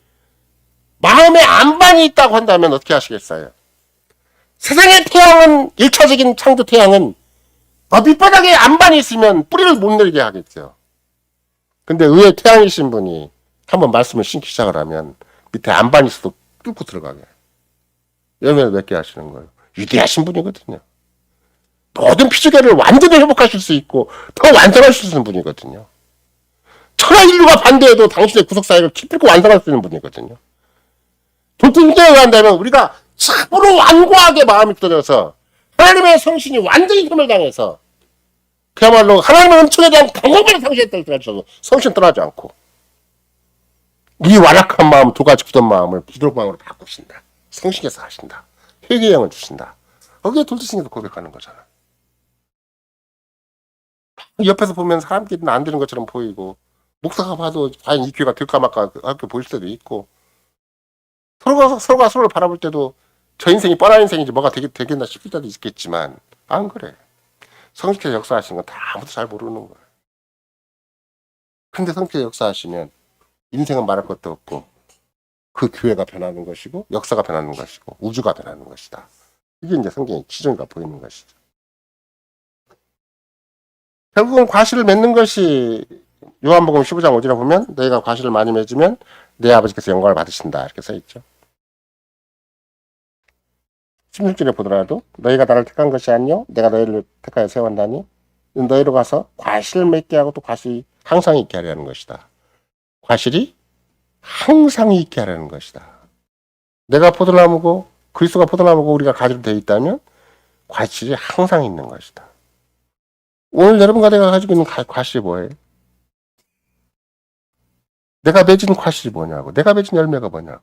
마음에 안반이 있다고 한다면 어떻게 하시겠어요? 세상의 태양은, 1차적인 창조 태양은 밑바닥에 안반이 있으면 뿌리를 못 내리게 하겠죠. 근데 의에 태양이신 분이 한번 말씀을 신기 시작을 하면 밑에 안반이 있어도 뚫고 들어가게 열매를 맺게 하시는 거예요. 위대하신 분이거든요. 모든 피조계를 완전히 회복하실 수 있고 더 완성하실 수 있는 분이거든요. 천하 인류가 반대해도 당신의 구속사역을 기필코 완성할 수 있는 분이거든요. 돌తుం대에 의한다면 우리가 참으로 완고하게 마음이 떨어져서 하나님의 성신이 완전히 힘을 당해서 그야말로 하나님의 은총에 대한 강력한 상실에 떨어져도 성신 떠나지 않고 이 완악한 마음, 두 가지 굳은 마음을 부드러운 마음으로 바꾸신다. 성신께서 하신다. 회개의 영을 주신다. 거기에 돌드신께서 고백하는 거잖아. 옆에서 보면 사람끼리는 안 되는 것처럼 보이고 목사가 봐도 과연 이 교회가 될까 말까 그렇게 보일 수도 있고 서로가 서로를 바라볼 때도 저 인생이 뻔한 인생인지 뭐가 되겠나 싶을 때도 있겠지만 안 그래. 성신께서 역사하시는 건 다 아무도 잘 모르는 거야. 근데 성신께서 역사하시면 인생은 말할 것도 없고 그 교회가 변하는 것이고 역사가 변하는 것이고 우주가 변하는 것이다. 이게 이제 성경의 기준이가 보이는 것이죠. 결국은 과실을 맺는 것이 요한복음 15장 5절에 보면 너희가 과실을 많이 맺으면 내 아버지께서 영광을 받으신다 이렇게 써있죠. 16절에 보더라도 너희가 나를 택한 것이 아니요 내가 너희를 택하여 세웠나니 너희로 가서 과실을 맺게 하고 또 과실이 항상 있게 하려는 것이다. 과실이 항상 있게 하려는 것이다. 내가 포도나무고 그리스도가 포도나무고 우리가 가지로 되어 있다면 과실이 항상 있는 것이다. 오늘 여러분과 내가 가지고 있는 과실이 뭐예요? 내가 맺은 과실이 뭐냐고. 내가 맺은 열매가 뭐냐고.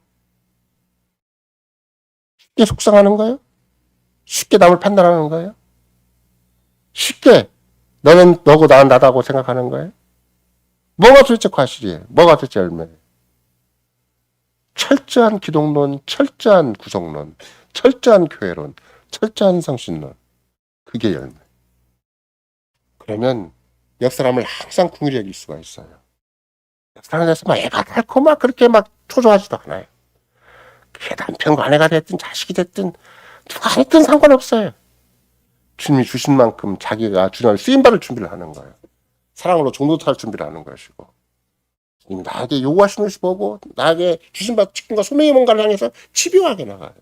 쉽게 속상하는 거예요? 쉽게 남을 판단하는 거예요? 쉽게 너는 너고 나는 나다고 생각하는 거예요? 뭐가 도대체 과실이에요? 뭐가 도대체 열매예요? 철저한 기독론, 철저한 구속론, 철저한 교회론, 철저한 성신론. 그게 열매. 그러면 옆 사람을 항상 긍휼히 여길 수가 있어요. 옆 사람에서 막 애가 닳고 막 그렇게 막 초조하지도 않아요. 그게 남편과 아내가 됐든 자식이 됐든 누가 됐든 상관없어요. 주님이 주신 만큼 자기가 주님을 쓰임받을 준비를 하는 거예요. 사랑으로 종도탈 준비를 하는 것이고 주님이 나에게 요구하시는 것이 뭐고 나에게 주신 바 직분과 소명의 뭔가를 향해서 집요하게 나가요.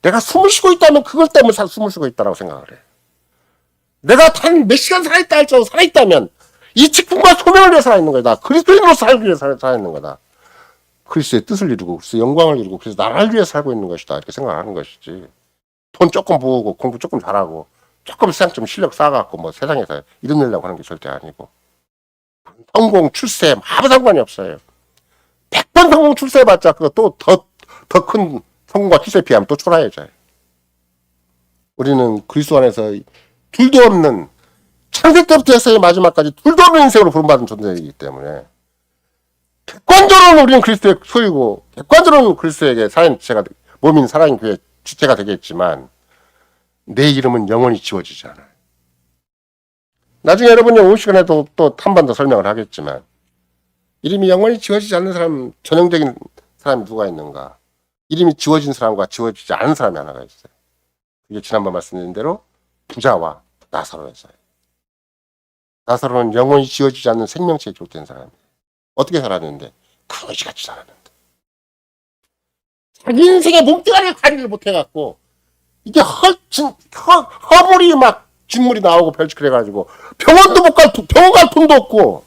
내가 숨을 쉬고 있다면 그것 때문에 숨을 쉬고 있다고 생각을 해요. 내가 단 몇 시간 살아있다 할지라도 살아있다면 이 직분과 소명을 위해 살아있는 거다. 그리스도인으로 살기 위해 살아있는 거다. 그리스도의 뜻을 이루고 그리스도의 영광을 이루고 그래서 나라를 위해 살고 있는 것이다. 이렇게 생각하는 것이지. 돈 조금 모으고 공부 조금 잘하고 조금 세상 좀 실력 쌓아갖고 뭐 세상에서 이름 내려고 하는 게 절대 아니고 성공, 출세 아무 상관이 없어요. 100번 성공 출세해봤자 그거 더 큰 성공과 출세에 비하면 또 초라해져요. 우리는 그리스도 안에서 둘도 없는 창세 때부터 해서의 마지막까지 둘도 없는 인생으로 부름받은 존재이기 때문에 객관적으로는 우리는 그리스도의 소유고 객관적으로는 그리스도에게 살아있는 지체가 몸인 살아있는 교회의 지체가 되겠지만 내 이름은 영원히 지워지지 않아요. 나중에 여러분이 오후 시간에도 또 한 번 더 설명을 하겠지만 이름이 영원히 지워지지 않는 사람, 전형적인 사람이 누가 있는가? 이름이 지워진 사람과 지워지지 않은 사람이 하나가 있어요. 그게 지난번 말씀드린 대로 부자와 나사로였어요. 나사로는 영원히 지워지지 않는 생명체에 기록된 사람이에요. 어떻게 살았는데? 거지같이 살았는데. 자기 인생의 몸뚱아리에 관리를 못해갖고 이게 허물이 막 진물이 나오고 별짓그래가지고 병원도 못 갈, 병원 갈 돈도 없고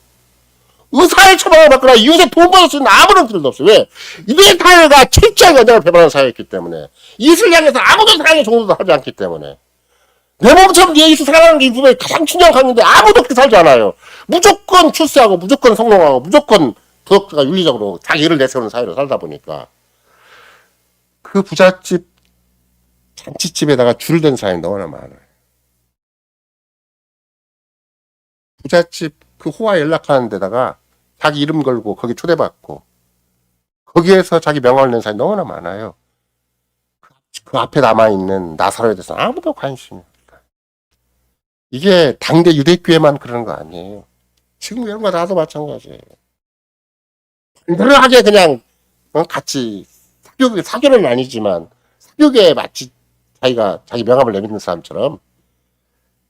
의사의 처방을 받거나 이웃에 돈 받을 수 있는 아무런 길도 없어요. 왜? 이들의 사회가 철저하게 언약을 배반하는 사회였기 때문에 이웃을 향해서 아무도 사랑의 정도도 하지 않기 때문에 내 몸처럼 내 이웃을 사랑하는 게 인생의 가장 중요한 강인데 아무도 그렇게 살지 않아요. 무조건 출세하고 무조건 성공하고 무조건 도덕과 윤리적으로 자기 일을 내세우는 사회로 살다 보니까 그 부잣집 잔치집에다가 줄을 댄 사람이 너무나 많아요. 부잣집 그 호화 연락하는 데다가 자기 이름 걸고 거기 초대받고 거기에서 자기 명함을 낸 사람이 너무나 많아요. 그 앞에 남아있는 나사로에 대해서 아무도 관심이 없다. 이게 당대 유대교회만 그러는 거 아니에요. 지금 이런 거 나도 마찬가지예요. 반대하게 그냥 같이 사교는 아니지만 사교계에 마치 자기가 자기 명함을 내밀는 사람처럼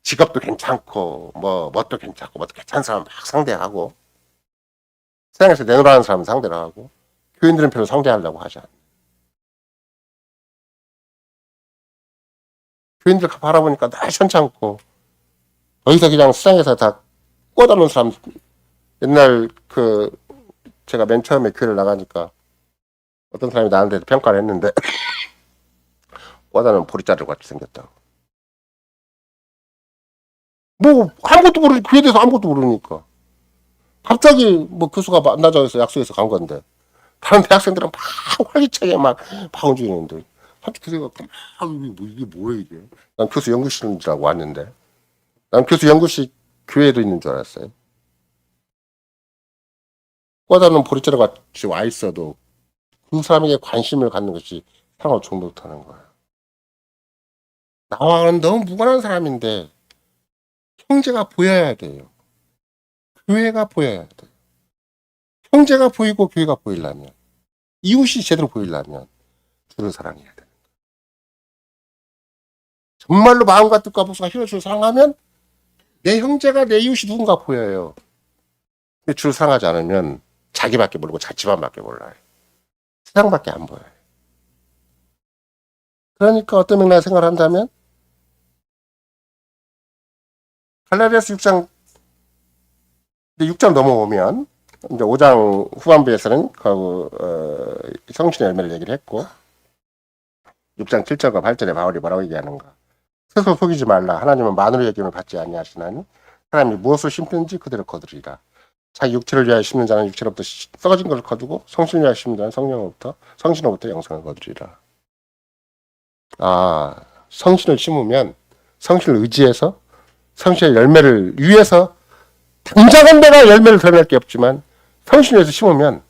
직업도 괜찮고 뭣도 괜찮고 뭣도 괜찮은 사람 막 상대하고 세상에서 내놓으라는 사람은 상대를 하고 교인들은 별로 상대하려고 하지 않아요. 교인들 바라보니까 늘 현찮고 거기서 그냥 세상에서 다 꽂아 놓은 사람. 옛날 제가 맨 처음에 교회를 나가니까 어떤 사람이 나한테 평가를 했는데 꽂아 놓은 보리자루 같이 생겼다고. 뭐 아무것도 모르지. 그에 대해서 아무것도 모르니까 갑자기 교수가 만나자고 해서 약속해서 간 건데 다른 대학생들은 막 활기차게 막 움직이는데 한쪽 교수가 이게 뭐야 이게. 난 교수 연구실인 줄 알고 왔는데 난 교수 연구실 교회에도 있는 줄 알았어요. 꽂아놓은 보리자루 같이 와 있어도 그 사람에게 관심을 갖는 것이 사랑을 충분 못하는 거예요. 나와는 너무 무관한 사람인데 형제가 보여야 돼요. 교회가 보여야 돼요. 형제가 보이고 교회가 보이려면 이웃이 제대로 보이려면 주를 사랑해야 돼요. 정말로 마음과 뜻과 복수가 힘을 주를 사랑하면 내 형제가 내 이웃이 누군가 보여요. 근데 주를 사랑하지 않으면 자기밖에 모르고 자취반밖에 몰라요. 세상밖에 안 보여요. 그러니까 어떤 맥락에 생각을 한다면 갈라디아서 6장 넘어오면 이제 5장 후반부에서는 성신의 열매를 얘기를 했고 6장 7절과 8절에 바울이 뭐라고 얘기하는가. 스스로 속이지 말라. 하나님은 만으로 여김을 받지 아니하시나니 사람이 무엇을 심든지 그대로 거두리라. 자기 육체를 위하여 심는 자는 육체로부터 썩어진 것을 거두고 성신을 위하여 심는 자는 성신으로부터 영생을 거두리라. 성신을 심으면 성신을 의지해서 성신의 열매를 위해서 당장은 내가 열매를 드러낼 게 없지만 성신을 위해서 심으면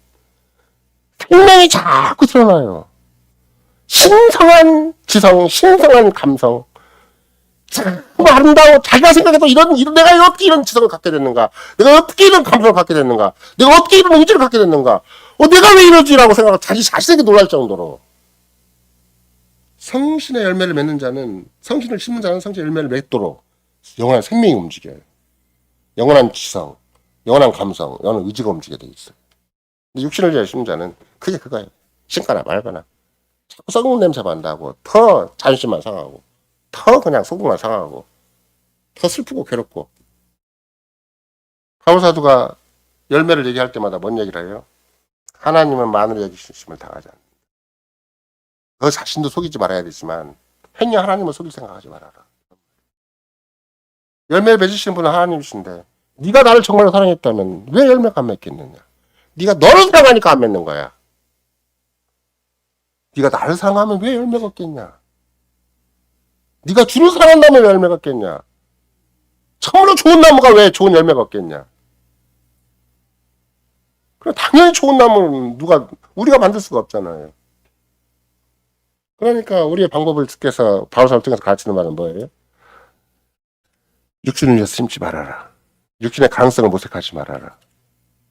생명이 자꾸 드러나요. 신성한 지성, 신성한 감성, 참 아름다워. 자기가 생각해도 내가 어떻게 이런 지성을 갖게 됐는가, 내가 어떻게 이런 감성을 갖게 됐는가, 내가 어떻게 이런 의지를 갖게 됐는가, 내가 왜 이러지라고 생각하고 자기 자신에게 놀랄 정도로. 성신의 열매를 맺는 자는, 성신을 심는 자는 성신의 열매를 맺도록 영원한 생명이 움직여요. 영원한 지성, 영원한 감성, 영원한 의지가 움직이게 돼 있어요. 근데 육신을 위하여 심는 자는 그게 그거예요. 신거나 말거나 자꾸 썩은 냄새 만다고 더 자존심만 상하고 더 그냥 속만 상하고 더 슬프고 괴롭고. 바울사도가 열매를 얘기할 때마다 뭔 얘기를 해요? 하나님은 만으로 여기심을 당하지 않는다. 너 자신도 속이지 말아야 되지만 행여 하나님을 속일 생각하지 말아라. 열매를 맺으시는 분은 하나님이신데 네가 나를 정말로 사랑했다면 왜 열매가 안 맺겠느냐? 네가 너를 사랑하니까 안 맺는 거야. 네가 나를 사랑하면 왜 열매가 없겠냐? 네가 주를 사랑한다면 왜 열매가 없겠냐? 참으로 좋은 나무가 왜 좋은 열매가 없겠냐? 그래, 당연히 좋은 나무는 우리가 만들 수가 없잖아요. 그러니까 우리의 방법을 통해서 바울사를 통해서 가르치는 말은 뭐예요? 육신을 위해서 심지 말아라. 육신의 가능성을 모색하지 말아라.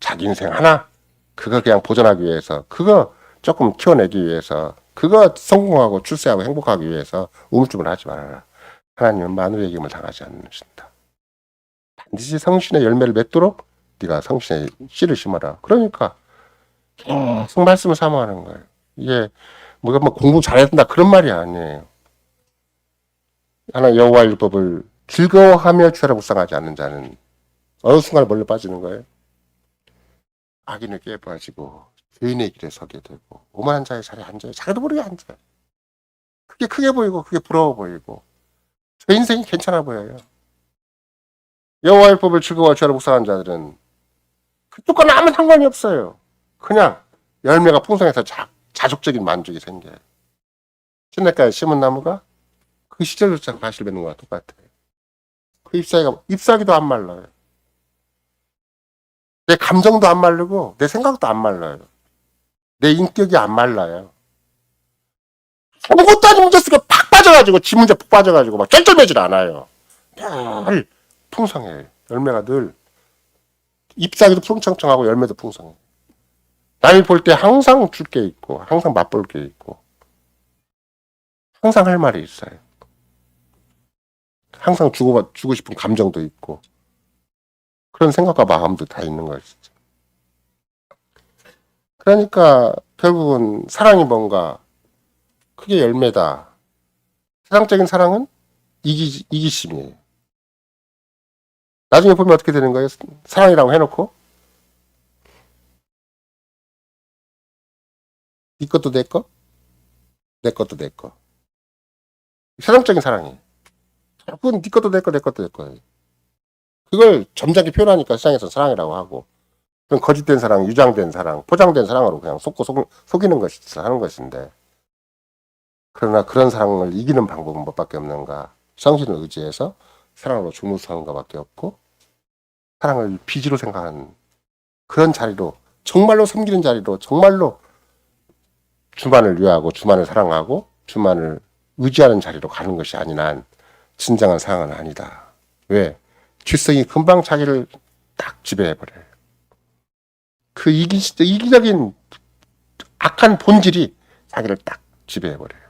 자기 인생 하나 그거 그냥 보존하기 위해서, 그거 조금 키워내기 위해서, 그거 성공하고 출세하고 행복하기 위해서 우물쭈물 하지 말아라. 하나님은 마누라의 힘을 당하지 않으신다. 반드시 성신의 열매를 맺도록 네가 성신의 씨를 심어라. 그러니까 계속 말씀을 사모하는 거예요. 이게 뭐가 뭐 공부 잘해야 된다 그런 말이 아니에요. 하나 여호와 율법을 즐거워하며 주야를 묵상하지 않는 자는 어느 순간에 멀리 빠지는 거예요. 악인을 꾀 빠지고 죄인의 길에 서게 되고 오만한 자의 자리에 앉아요. 자기도 모르게 앉아요. 그게 크게 보이고 그게 부러워 보이고 제 인생이 괜찮아 보여요. 여호와 율법을 즐거워하며 주야를 묵상하는 자들은 그쪽과는 아무 상관이 없어요. 그냥 열매가 풍성해서 자족적인 만족이 생겨요. 시냇가에 심은 나무가 그 시절조차 과실 맺는 거와 똑같아요. 그 잎사귀도 안 말라요. 내 감정도 안 마르고 내 생각도 안 말라요. 내 인격이 안 말라요. 아무것도 아닌 문제 속에 팍 빠져가지고 지 문제 푹 빠져가지고 막 쩔쩔매질 않아요. 늘 풍성해요. 열매가 늘 잎사귀도 풍청청하고 열매도 풍성해요. 남이 볼 때 항상 줄 게 있고 항상 맛볼 게 있고 항상 할 말이 있어요. 항상 주고 싶은 감정도 있고 그런 생각과 마음도 다 있는 것이죠. 그러니까 결국은 사랑이 뭔가 그게 열매다. 세상적인 사랑은 이기심이에요. 나중에 보면 어떻게 되는 거예요? 사랑이라고 해놓고 네 것도 내 거, 내 것도 내 거. 세상적인 사랑이에요. 그건 네 것도 내 거, 내 것도 내 거예요. 그걸 점잖게 표현하니까 세상에서 사랑이라고 하고, 그건 거짓된 사랑, 유장된 사랑, 포장된 사랑으로 그냥 속이는 것이 하는 것인데, 그러나 그런 사랑을 이기는 방법은 뭐밖에 없는가? 성신을 의지해서 사랑으로 주무사는 것밖에 없고, 사랑을 빚으로 생각하는 그런 자리로, 정말로 섬기는 자리로, 정말로 주만을 위하고, 주만을 사랑하고, 주만을 의지하는 자리로 가는 것이 아닌 한 진정한 사랑은 아니다. 왜? 쥐성이 금방 자기를 딱 지배해버려요. 그 이기적인 악한 본질이 자기를 딱 지배해버려요.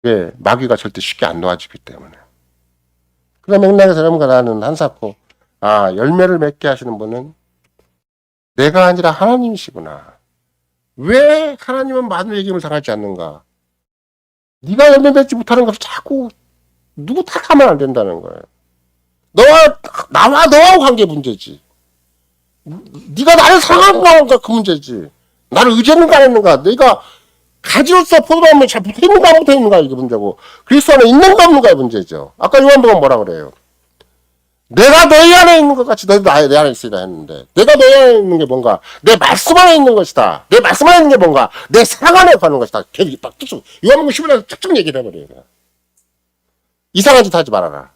왜? 마귀가 절대 쉽게 안 놓아지기 때문에. 그런 맥락에서 여러분과 나는 한사코, 열매를 맺게 하시는 분은 내가 아니라 하나님이시구나. 왜 하나님은 마누라의 힘을 당하지 않는가? 네가 열매 맺지 못하는 것을 자꾸 누구 탓하면 안 된다는 거예요. 나와 너하고 관계 문제지. 네가 나를 사랑하는가 그 문제지. 나를 의지했는가 안 했는가. 내가 가지로서 포도나무에 잘 붙어있는가 안 붙어있는가 이게 문제고, 그리스도 안에 있는가 없는가의 문제죠. 아까 요한복음 뭐라 그래요? 내가 너희 안에 있는 것 같이 너희도 내 안에 있으리라 했는데, 내가 너희 안에 있는 게 뭔가? 내 말씀 안에 있는 것이다. 내 말씀 안에 있는 게 뭔가? 내 사랑 안에 가는 것이다. 계속 딱 쭉쭉 요한복음 15장에서 쭉쭉 얘기를 해버려요. 이상한 짓 하지 말아라.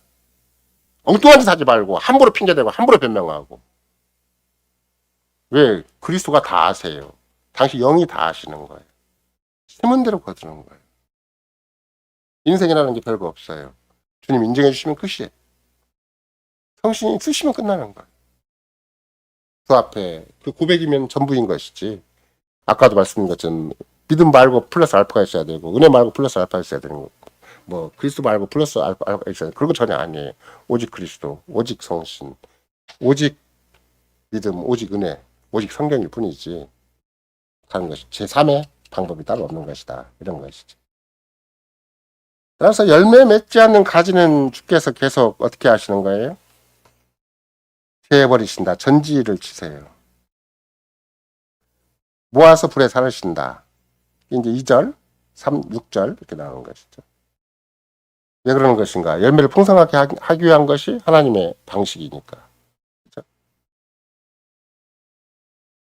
엉뚱한 짓 하지 말고 함부로 핑계대고 함부로 변명하고. 왜? 그리스도가 다 아세요. 당신 영이 다 아시는 거예요. 심은 대로 거두는 거예요. 인생이라는 게 별거 없어요. 주님 인정해 주시면 끝이에요. 성신이 쓰시면 끝나는 거예요. 그 앞에 그 고백이면 전부인 것이지. 아까도 말씀드린 것처럼 믿음 말고 플러스 알파가 있어야 되고, 은혜 말고 플러스 알파가 있어야 되는 거. 뭐 그리스도 말고 플러스 알파가 있어야 돼. 그런 거 전혀 아니에요. 오직 그리스도, 오직 성신, 오직 믿음, 오직 은혜, 오직 성경일 뿐이지 하는 것이 제3의 방법이 따로 없는 것이다. 이런 것이지. 따라서 열매 맺지 않는 가지는 주께서 계속 어떻게 하시는 거예요? 제해버리신다. 전지를 치세요. 모아서 불에 사르신다. 이제 2절, 3, 6절 이렇게 나오는 것이죠. 왜 그러는 것인가? 열매를 풍성하게 하기 위한 것이 하나님의 방식이니까. 그렇죠?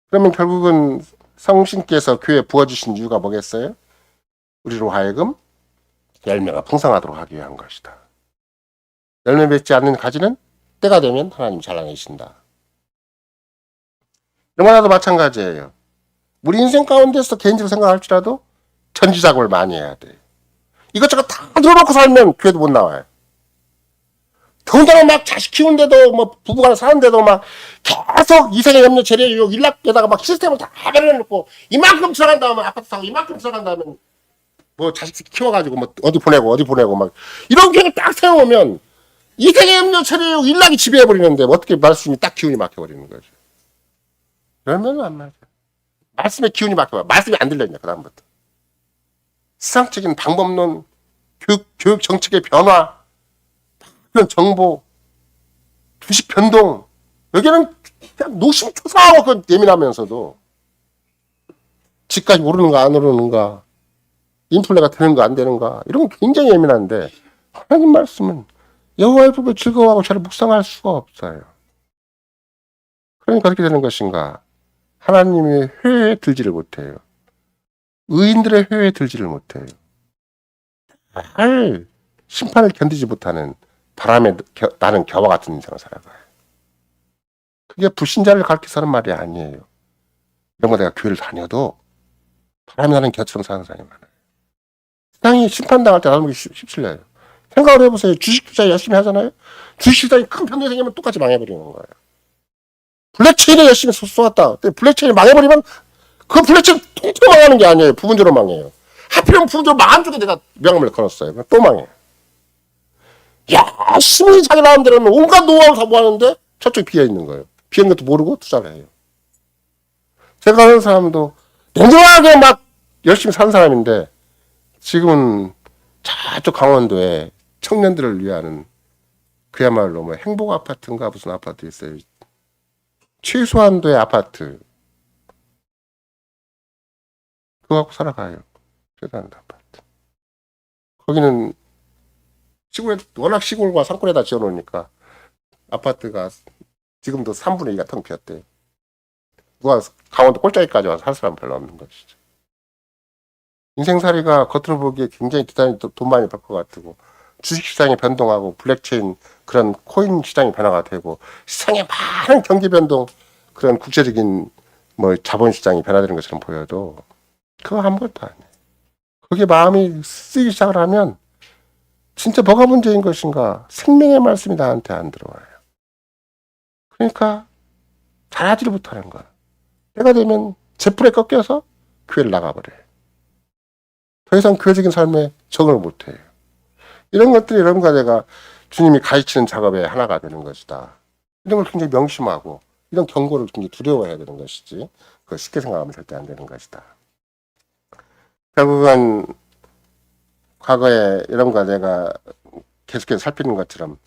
그러면 결국은 성신께서 교회에 부어주신 이유가 뭐겠어요? 우리로 하여금 열매가 풍성하도록 하기 위한 것이다. 열매 맺지 않는 가지는 때가 되면 하나님 잘라내신다. 영화나도 마찬가지예요. 우리 인생 가운데서 개인적으로 생각할지라도 전지작업을 많이 해야 돼요. 이것저것 다 들어놓고 살면 교회도 못 나와요. 더군다나 막 자식 키우는데도 뭐 부부가 사는데도 막 계속 이생의 염려 재래유 일락에다가 막 시스템을 다 배려해놓고 이만큼 들어간 다음에 아파트 사고 이만큼 들어간 다음에 뭐 자식 키워가지고 뭐 어디 보내고 막 이런 계획을 딱 세워오면 이생의 염려 재래유 일락이 지배해버리는데 어떻게 말씀이 딱 기운이 막혀버리는 거죠. 그러면 안 맞아. 말씀에 기운이 막혀봐. 말씀이 안 들렸냐 그다음부터. 세상적인 방법론, 교육 정책의 변화, 그런 정보, 주식 변동, 여기는 그냥 노심초사하고 그 예민하면서도 집까지 오르는가 안 오르는가, 인플레가 되는가 안 되는가 이런 거 굉장히 예민한데 하나님 말씀은 여호와의 법을 즐거워하고 저를 묵상할 수가 없어요. 그러니까 어떻게 되는 것인가? 하나님의 회에 들지를 못해요. 의인들의 회에 들지를 못해요. 잘 심판을 견디지 못하는 바람에 나는 겨와 같은 인생을 살아가요. 그게 불신자를 가르치는 말이 아니에요. 이런 거 내가 교회를 다녀도 바람이 나는 겨처럼 사는 사람이 많아요. 세상이 심판당할 때 나는 휩쓸려요. 생각을 해보세요. 주식 투자 열심히 하잖아요. 주식 시장이 큰 변동이 생기면 똑같이 망해버리는 거예요. 블랙체인에 열심히 쏘았다. 블랙체인이 망해버리면 그 블랙체인 통째로 망하는 게 아니에요. 부분적으로 망해요. 하필이면 부분적으로 망한 쪽에 내가 명함을 걸었어요. 또 망해요. 열심히 자기 나름대로는 온갖 노하우를 다 모았는데 저쪽에 비어있는 거예요. 비어있는 것도 모르고 투자를 해요. 제가 아는 사람도 냉정하게 막 열심히 산 사람인데 지금은 저쪽 강원도에 청년들을 위한 그야말로 뭐 행복 아파트인가 무슨 아파트 있어요. 최소한도의 아파트 그거 갖고 살아가요. 최소한도 아파트. 거기는 시골에 워낙 시골과 산골에다 지어놓으니까 아파트가 지금도 3분의 2가 텅 비었대요. 누가 강원도 꼴짜기까지 와서 살 사람 별로 없는 것이죠. 인생살이가 겉으로 보기에 굉장히 대단히 돈 많이 벌 것 같고 주식시장이 변동하고 블랙체인 그런 코인 시장이 변화가 되고 시장에 많은 경기 변동 그런 국제적인 뭐 자본시장이 변화되는 것처럼 보여도 그거 아무것도 아니에요. 거기에 마음이 쓰이기 시작을 하면 진짜 뭐가 문제인 것인가 생명의 말씀이 나한테 안 들어와요. 그러니까 잘하지를 못하는 거야. 때가 되면 제풀에 꺾여서 교회를 나가버려요. 더 이상 교회적인 삶에 적응을 못해요. 이런 것들이 여러분과 내가 주님이 가르치는 작업의 하나가 되는 것이다. 이런 걸 굉장히 명심하고 이런 경고를 굉장히 두려워해야 되는 것이지 그걸 쉽게 생각하면 절대 안 되는 것이다. 결국은 과거에 여러분과 내가 계속해서 살피는 것처럼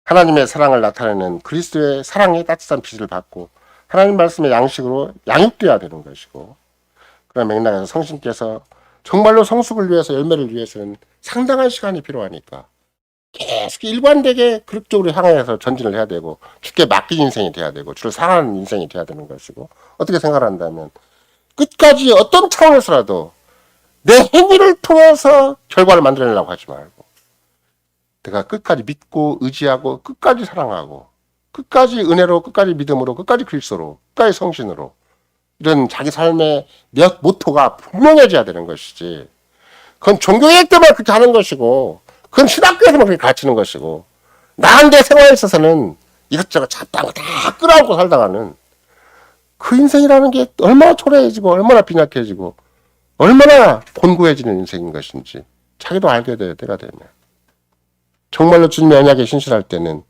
하나님의 사랑을 나타내는 그리스도의 사랑의 따뜻한 빛을 받고 하나님 말씀의 양식으로 양육되어야 되는 것이고 그런 맥락에서 성신께서 정말로 성숙을 위해서 열매를 위해서는 상당한 시간이 필요하니까 계속 일관되게 그릇쪽으로 향해서 전진을 해야 되고 주께 맡긴 인생이 돼야 되고 주를 사랑하는 인생이 돼야 되는 것이고 어떻게 생각한다면 끝까지 어떤 차원에서라도 내 행위를 통해서 결과를 만들어내려고 하지 말고 내가 끝까지 믿고 의지하고 끝까지 사랑하고 끝까지 은혜로 끝까지 믿음으로 끝까지 그리스도로 끝까지 성신으로 이런 자기 삶의 모토가 분명해져야 되는 것이지 그건 종교개혁 때만 그렇게 하는 것이고 그건 신학교에서만 그렇게 가르치는 것이고 나한테 생활에 있어서는 이것저것 잡다가 다 끌어안고 살다가는 그 인생이라는 게 얼마나 초라해지고 얼마나 빈약해지고 얼마나 곤고해지는 인생인 것인지 자기도 알게 돼요. 때가 되면 정말로 주님의 언약에 신실할 때는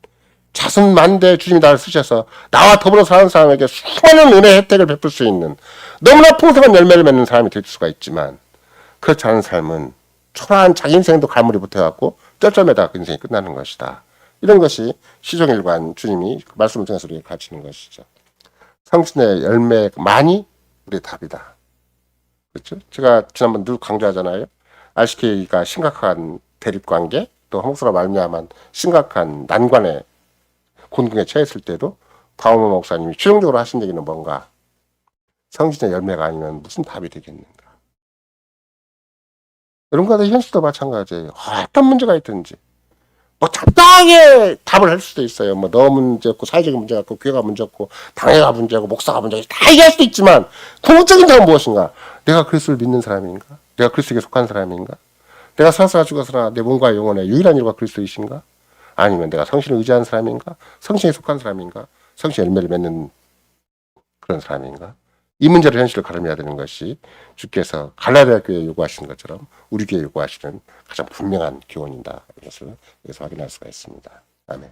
자선만대 주님이 나를 쓰셔서 나와 더불어 사는 사람에게 수많은 은혜 혜택을 베풀 수 있는 너무나 풍성한 열매를 맺는 사람이 될 수가 있지만 그렇지 않은 삶은 초라한 자기 인생도 갈무리 못해갖고 쩔쩔매다 그 인생이 끝나는 것이다. 이런 것이 시종일관 주님이 말씀을 통해서 우리에게 가르치는 것이죠. 성신의 열매만이 우리의 답이다. 그렇죠? 제가 지난번 늘 강조하잖아요. RCK가 심각한 대립관계 또 한국사가 말미암은 심각한 난관에 곤궁에 처했을 때도 바오모 목사님이 최종적으로 하신 얘기는 뭔가 성신의 열매가 아니면 무슨 답이 되겠는가. 이런 거는 현실도 마찬가지예요. 어떤 문제가 있든지 뭐 적당하게 답을 할 수도 있어요. 뭐 너 문제고 사회적인 문제가 있고 교회가 문제고 당회가 문제고 목사가 문제고 다 얘기할 수도 있지만 궁극적인 답은 무엇인가? 내가 그리스도를 믿는 사람인가? 내가 그리스도에게 속한 사람인가? 내가 살아서 죽어서나 내 몸과 영혼의 유일한 이유가 그리스도이신가? 아니면 내가 성신을 의지하는 사람인가? 성신에 속한 사람인가? 성신 열매를 맺는 그런 사람인가? 이 문제를 현실을 가름해야 되는 것이 주께서 갈라디아 교회에 요구하시는 것처럼 우리 교회에 요구하시는 가장 분명한 교훈이다. 이것을 여기서 확인할 수가 있습니다. 아멘.